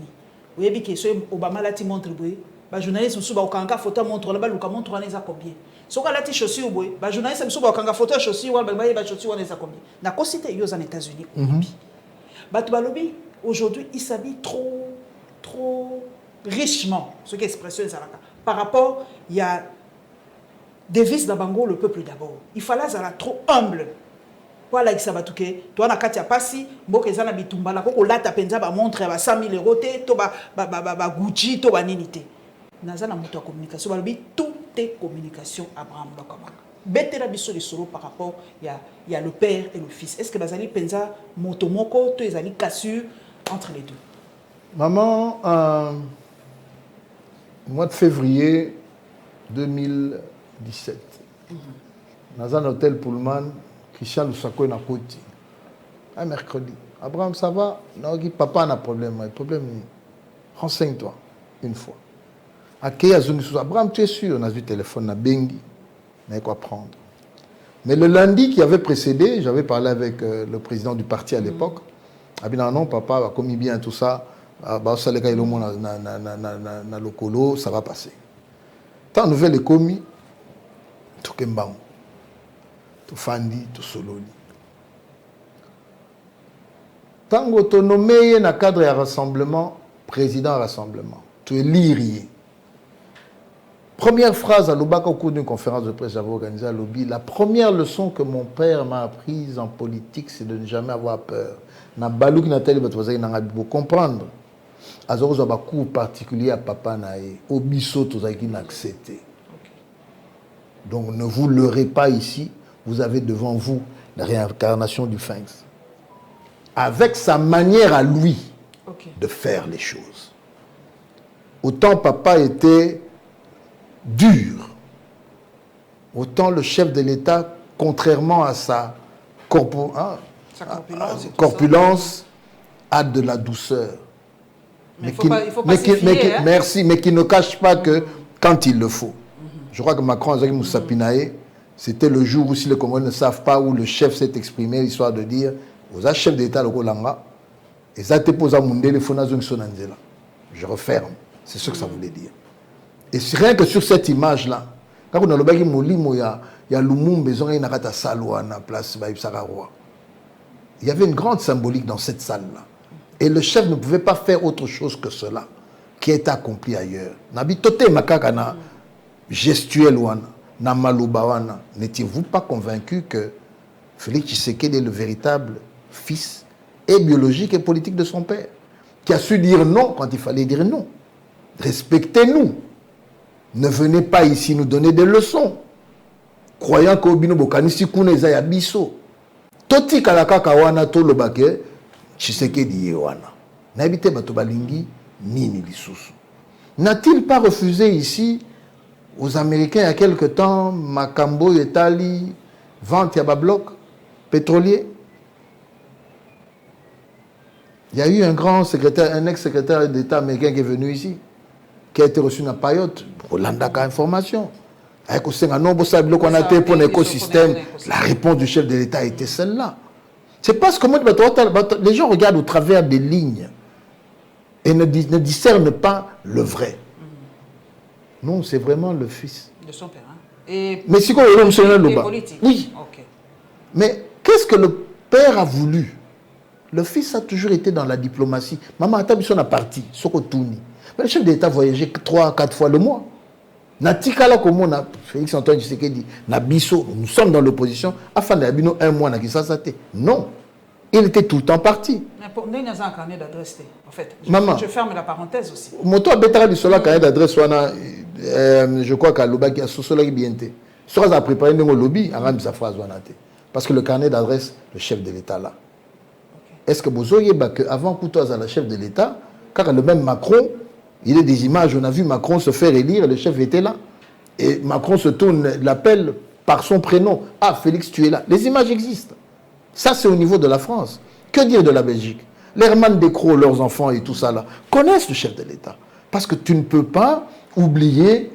Vous voyez que Obama l'a montré. Les journalistes sont souvent quand photo montre là-bas, le montre on est à combien. Ce qu'on a dit chaussures, les journalistes sont souvent quand photo chaussures, les chaussures on est à combien. Na cosité aux États-Unis. Balobi aujourd'hui il s'habille trop richement, ce qui est expression par rapport il y a devise d'Abango le peuple d'abord. Il fallait être trop humble. Voilà qui ça va tout que toi na katia pasi mboka ezana bitumba la ko lata penza ba montre ba 100 000 € te to ba Gucci to ba nini te. nazana moto ya communication balobi tout est communication Abraham Lokamaka betela biso lisolo par rapport il y a le père et le fils. Est-ce que bazali penza moto moko to ezali cassure entre les deux? Maman, mois de février 2017, dans un hôtel Pullman, Christian Lusako na Koti. Un mercredi. Abraham, ça va? Non, papa a un problème. Un problème, renseigne-toi une fois. Abraham, tu es sûr? On a vu le téléphone, on a bengi. On a quoi prendre. Mais le lundi qui avait précédé, j'avais parlé avec le président du parti à l'époque. Ah bien non, papa a commis bien tout ça. Na lokolo, ça va passer. Tant nouvelle est commis, tout kembang, tout fandi, tout sololi. Tant autonomé na cadre à rassemblement, président à rassemblement, tu es lirier. Première phrase à l'Obaka au cours d'une conférence de presse que j'avais organisée à Lobby, la première leçon que mon père m'a apprise en politique, c'est de ne jamais avoir peur. Na balou qui n'a telle pour comprendre. Azoro a un cours particulier à papa nae, au bisso tozaki n'accepté. Donc ne vous leurrez pas ici, vous avez devant vous la réincarnation du Sphinx. Avec sa manière à lui de faire les choses. Autant papa était dur, autant le chef de l'État, contrairement à sa corpulence, a de la douceur. Mais merci, mais qui ne cache pas que quand il le faut. Je crois que Macron, c'était le jour où si les Comoriens ne savent pas où le chef s'est exprimé, l'histoire de dire, aux chefs d'État, le Kolanga, et ça te pose à Mundé, les Fonazon Sonanzela. Je referme. C'est ce que ça voulait dire. Et rien que sur cette image-là, quand on a le bagage Molimo, il y a Lumumba, il y a Salwa, la place Baïbsarawa. Il y avait une grande symbolique dans cette salle-là. Et le chef ne pouvait pas faire autre chose que cela, qui est accompli ailleurs. Nabitote makakana gestuel wana, na maluba wana. N'étiez-vous pas convaincu que Félix Tshisekedi est le véritable fils et biologique et politique de son père, qui a su dire non quand il fallait dire non. Respectez-nous. Ne venez pas ici nous donner des leçons. Croyant qu'Obino Bokanisi Kuneza Yabiso. Toti Kalakaka wana to lobake. Tshisekedi Yewana. N'habite Batobalingi, Nini Lisusu. N'a-t-il pas refusé ici aux Américains il y a quelque temps, Makambo, Etali, vente Yababloc, pétrolier? Il y a eu un grand secrétaire, un ex-secrétaire d'État américain qui est venu ici, qui a été reçu dans Payotte, pour l'Andaka Information. Avec qu'on a été pour l'écosystème, la réponse du chef de l'État était celle-là. C'est parce que les gens regardent au travers des lignes et ne discernent pas le vrai. Non, c'est vraiment le fils. De son père. Hein? Et mais si on politique. Oui. Okay. Mais qu'est-ce que le père a voulu? Le fils a toujours été dans la diplomatie. Maman a été parti, Sokotuni. Mais le chef d'État voyageait 3-4 fois le mois. Natikala comme on a Félix Antoine Tshisekedi, Nabiso, nous sommes dans l'opposition, afin d'abino un mois na Kisasate. Non, il était tout le temps parti. Mais pour nous, il y a un carnet d'adresse. En fait, je ferme la parenthèse aussi. Moto Betara du Sola carnet d'adresse, je crois qu'à Lobaki a Sosola Bienté. Soit a préparé un lobby, à sa phrase parce que le carnet d'adresse, le chef de l'État là. Est-ce que vous voyez qu'avant Koutoaz à la chef de l'État, car le même Macron, il y a des images, on a vu Macron se faire élire, le chef était là. Et Macron se tourne, l'appelle par son prénom. Ah, Félix, tu es là. Les images existent. Ça, c'est au niveau de la France. Que dire de la Belgique? Les Herman Descroix, leurs enfants et tout ça là, connaissent le chef de l'État. Parce que tu ne peux pas oublier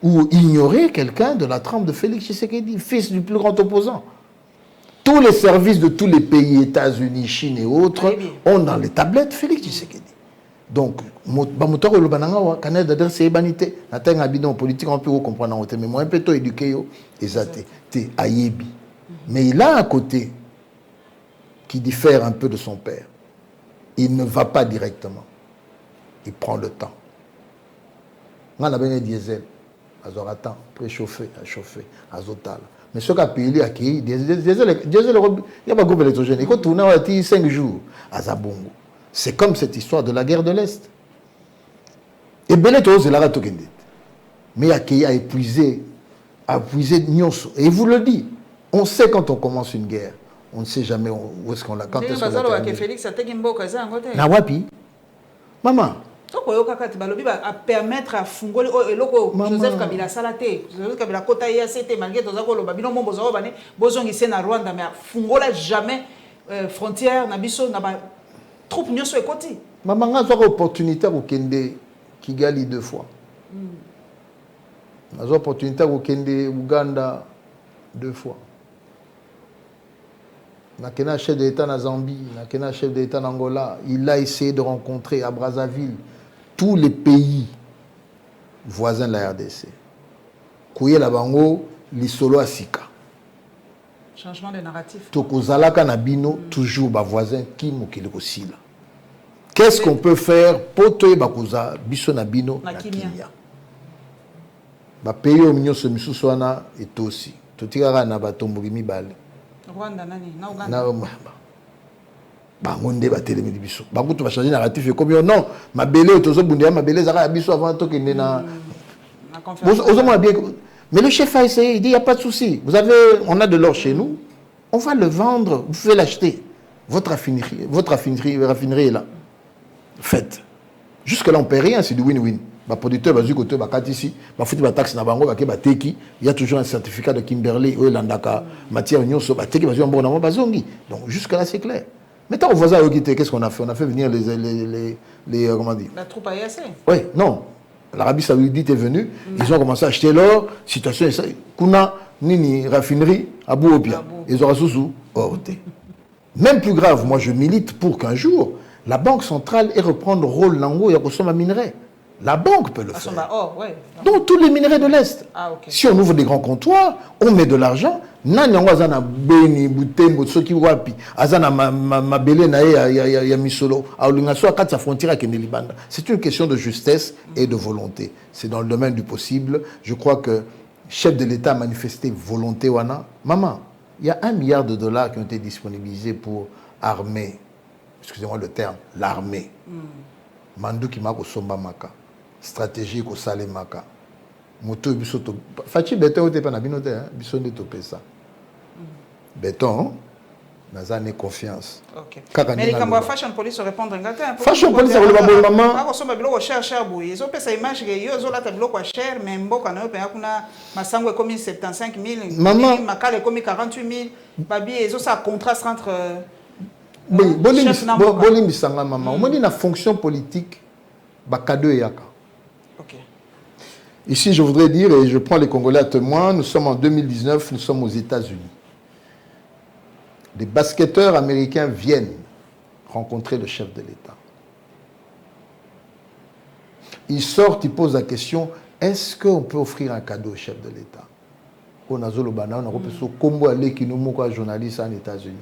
ou ignorer quelqu'un de la trempe de Félix Tshisekedi, fils du plus grand opposant. Tous les services de tous les pays, États-Unis, Chine et autres, ont dans les tablettes Félix Tshisekedi. Donc, bamoto le bananga canal d'adresse c'est banité n'atteint un bidon politique on peut comprendre mais moi un peu éduqué exact t'es ayebi mais il a un côté qui diffère un peu de son père. Il ne va pas directement, il prend le temps. On a bien diesel azor attend préchauffer à chauffer azotal mais ce qu'a payé à qui diesel il y a pas groupe électrogène il faut tourner à 5 jours à Zabongo. C'est comme cette histoire de la guerre de l'Est. Et Beneto, c'est la ratokende. mais à épuiser nyonso. Et il vous le dit, on sait quand on commence une guerre, on ne sait jamais où est-ce qu'on l'a, quand est-ce qu'on l'a terminé. Félix ateki mboka za ngote. Na wapi? Maman. Toko yoka kati balobi ba permettre à fungoli eloko Joseph Kabila salate. Joseph Kabila kota ya CT malgré toza ko loba bino mombo zo bane bozongi se na Rwanda mais fungola jamais frontière na biso na ba troupe nyonso ekoti. Maman nga zo opportunité ko kende Kigali 2 fois. J'ai l'opportunité de aller Ouganda 2 fois. J'ai un chef d'État en Zambie, j'ai un chef d'État en Angola. Il a essayé de rencontrer à Brazzaville tous les pays voisins de la RDC. Kouye la bango, l'isolo asika. Changement de narratif. Tokozalaka na bino toujours ba voisin qui mokile kosila. Qu'est-ce qu'on peut faire pour toye bakoza biso na bino na Kenya? Ba pays au mignon se misusu wana et aussi totikaka na batomboki mibale Rwanda nani na Uganda na bango nde batelemi biso bakutu ba changer narratif comme non mabele tozo bundela mabele zaka biso avant to kende na conférence bien. Mais le chef a essayé, il dit il y a pas de souci, on a de l'or chez nous, on va le vendre, vous pouvez l'acheter, votre raffinerie est là, faites. Jusque là on paie rien, c'est du win-win. Les producteurs vont dire que ici, ils taxe na bango, il y a toujours un certificat de Kimberley, matière nyonso, donc jusque là c'est clair. Maintenant aux voisins qu'est-ce qu'on a fait? On a fait venir les comment dire? La troupe AEC. Oui, non. L'Arabie Saoudite est venue, ils ont commencé à acheter l'or, situation kuna nini raffinerie à Bouopia. Ils ont sous même plus grave, moi je milite pour qu'un jour la banque centrale ait reprendre le rôle nango et consommer minerais. La banque peut le faire. Donc tous les minerais de l'Est. Ah, okay. Si on ouvre des grands comptoirs, on met de l'argent. Nani azana beni butembo soki wapi azana mabele na ya misolo alinga so akati frontière ke Libanda. C'est une question de justesse et de volonté. C'est dans le domaine du possible. Je crois que le chef de l'État a manifesté volonté wana. Maman, il y a $1 milliard qui ont été disponibilisés pour armer, excusez-moi le terme, l'armée. Manduki mako somba maka. Stratégie ko sale maka. Moto bisoto fachi beton te pa na binote hein bisonde to pesa. Béton nazane confiance. OK. Mais les Cambois fashion police répondre ngata. Fashion police ko le maman. Ba ko somba biloko cher boy. Ils ont pesa image que yo zo la ta biloko cher mais mboka na yo pe akuna masango comme 75,000, maman makale comme 48,000. Babi ils ont ça contraste entre Bolim bisanga maman. On dit na fonction politique ba cadeau yaka. OK. Ici, je voudrais dire, et je prends les Congolais à témoin, nous sommes en 2019, nous sommes aux États-Unis. Des basketteurs américains viennent rencontrer le chef de l'État. Ils sortent, ils posent la question, est-ce qu'on peut offrir un cadeau au chef de l'État? On a Zolobana, on a repris Kombo Ale qui nous montre un journaliste en États-Unis.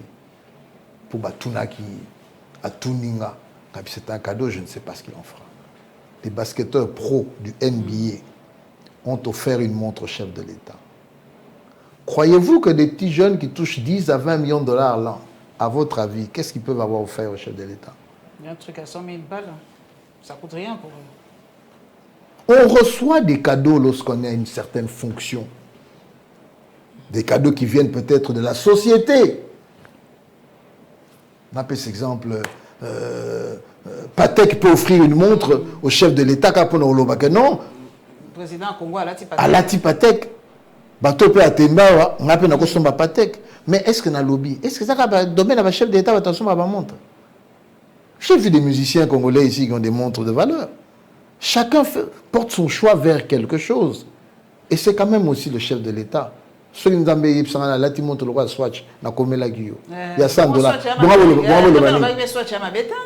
Pour Batunaki, à Tuninga. C'est un cadeau, je ne sais pas ce qu'il en fera. Les basketteurs pros du NBA ont offert une montre au chef de l'État. Croyez-vous que des petits jeunes qui touchent 10 à 20 millions de dollars l'an, à votre avis, qu'est-ce qu'ils peuvent avoir offert au chef de l'État? Il y a un truc à 100 000 balles, ça coûte rien pour eux. On reçoit des cadeaux lorsqu'on a une certaine fonction. Des cadeaux qui viennent peut-être de la société. On appelle cet exemple... Patek peut offrir une montre au chef de l'État non. Le président Congo a lati Patek. Bato peut atemba on appelle na Patek. Mais est-ce que na lobby? Est-ce que ça va domaine à chef de l'État va attention à ma montre? J'ai vu des musiciens congolais ici qui ont des montres de valeur. Chacun porte son choix vers quelque chose. Et c'est quand même aussi le chef de l'État. Ceux qui nous ont dit que la montre le roi Swatch na komela giyo. Il y a $100.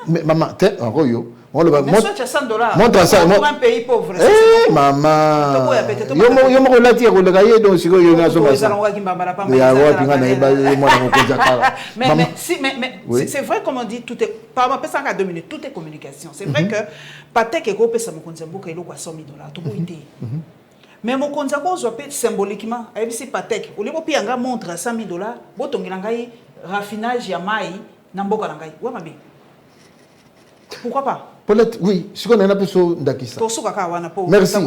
Mais maman, t'es un royo. Mais Swatch à $100. Montre ça. Un pays pauvre. Eh maman. Yo mo la tire le gaye donc si yo na so ba. Mais c'est vrai comme on dit tout est par rapport à 2 minutes tout est communication. C'est vrai que Patek et go pesa mo konzembuka iloko $100,000 to boité. Mais mon compte symboliquement, si Patek, au lieu de montre $100,000, raffinage ya mai namboka nangai. Pourquoi pas? Oui, ce qu'on a appelé ça d'Akissa. Merci.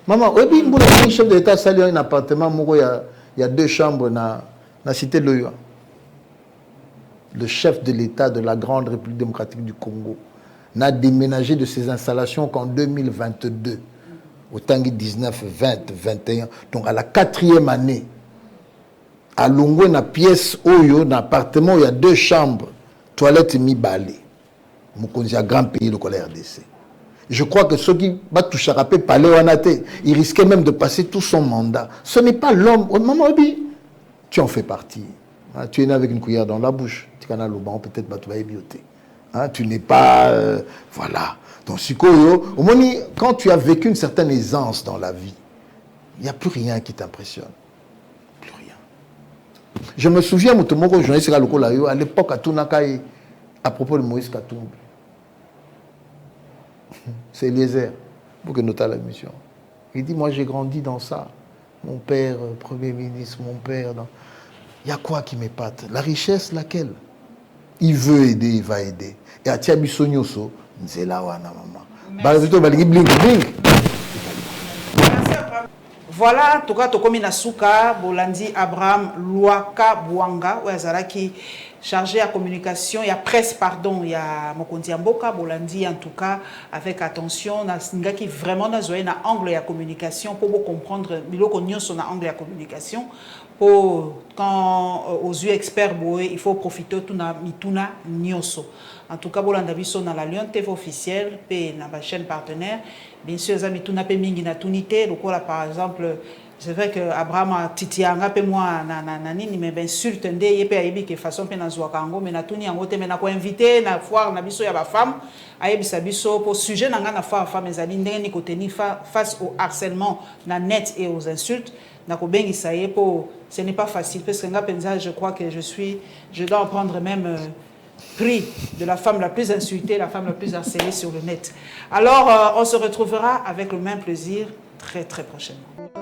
Maman, oui, le chef de l'État sali un appartement, il y a 2 chambres dans la cité de l'Oyo. Le chef de l'État de la Grande République démocratique du Congo n'a déménagé de ses installations qu'en 2022. Au Tanguy 19, 20, 21. Donc à la 4e année, à Longwe, dans la pièce Oyo, dans l'appartement, il y a 2 chambres, toilettes mi-balé. Mokonzi a grand pays, le RDC. Je crois que ceux qui va toucher à parler au Anaté, il risquait même de passer tout son mandat. Ce n'est pas l'homme. Maman, tu en fais partie. Hein, tu es né avec une cuillère dans la bouche. Tu as le banc, peut-être tu vas bioter. Hein, tu n'es pas... voilà. Donc, quand tu as vécu une certaine aisance dans la vie, il n'y a plus rien qui t'impressionne. Plus rien. Je me souviens, à l'époque, à propos de Moïse Katumbi. C'est Eliezer, pour que nous la mission. Il dit, moi j'ai grandi dans ça. Mon père, Premier ministre, mon père. Il y a quoi qui m'épate? La richesse, laquelle? Il veut aider, il va aider. Et à Tiabi Sonyoso, Nzelawana, maman. Voilà, en tout cas, Tokomi Nasuka, Bolandi Abraham Luaka Bouanga, qui chargé à communication, il y a presse, pardon, il y a Mokondi Amboka, Bolandi, en tout cas, avec attention, qui vraiment dans un angle de communication pour comprendre, son angle de communication, pour quand aux yeux experts, il faut profiter de Mituna Nyoso. En tout cas, Bolanda Biso dans la Lyon TV officielle, et dans la chaîne partenaire. Bien sûr, ça Mituna pe mingi na tunité. Donc là, par exemple, c'est vrai que Abraham Titianga pe moi nanani mais ben insulte ndé yé pe ayebi que façon pe na zwakango mais na tuni yango te mais na ko invité na foire na biso ya ba femme ayebi sa biso pour sujet na nga na foire femme ezali ndenge ni ko tenir face au harcèlement na net et aux insultes. Na ko bengi ça yé pour ce n'est pas facile parce que nga penza je crois que je dois en prendre même prix de la femme la plus insultée, la femme la plus harcelée sur le net. Alors, on se retrouvera avec le même plaisir très très prochainement.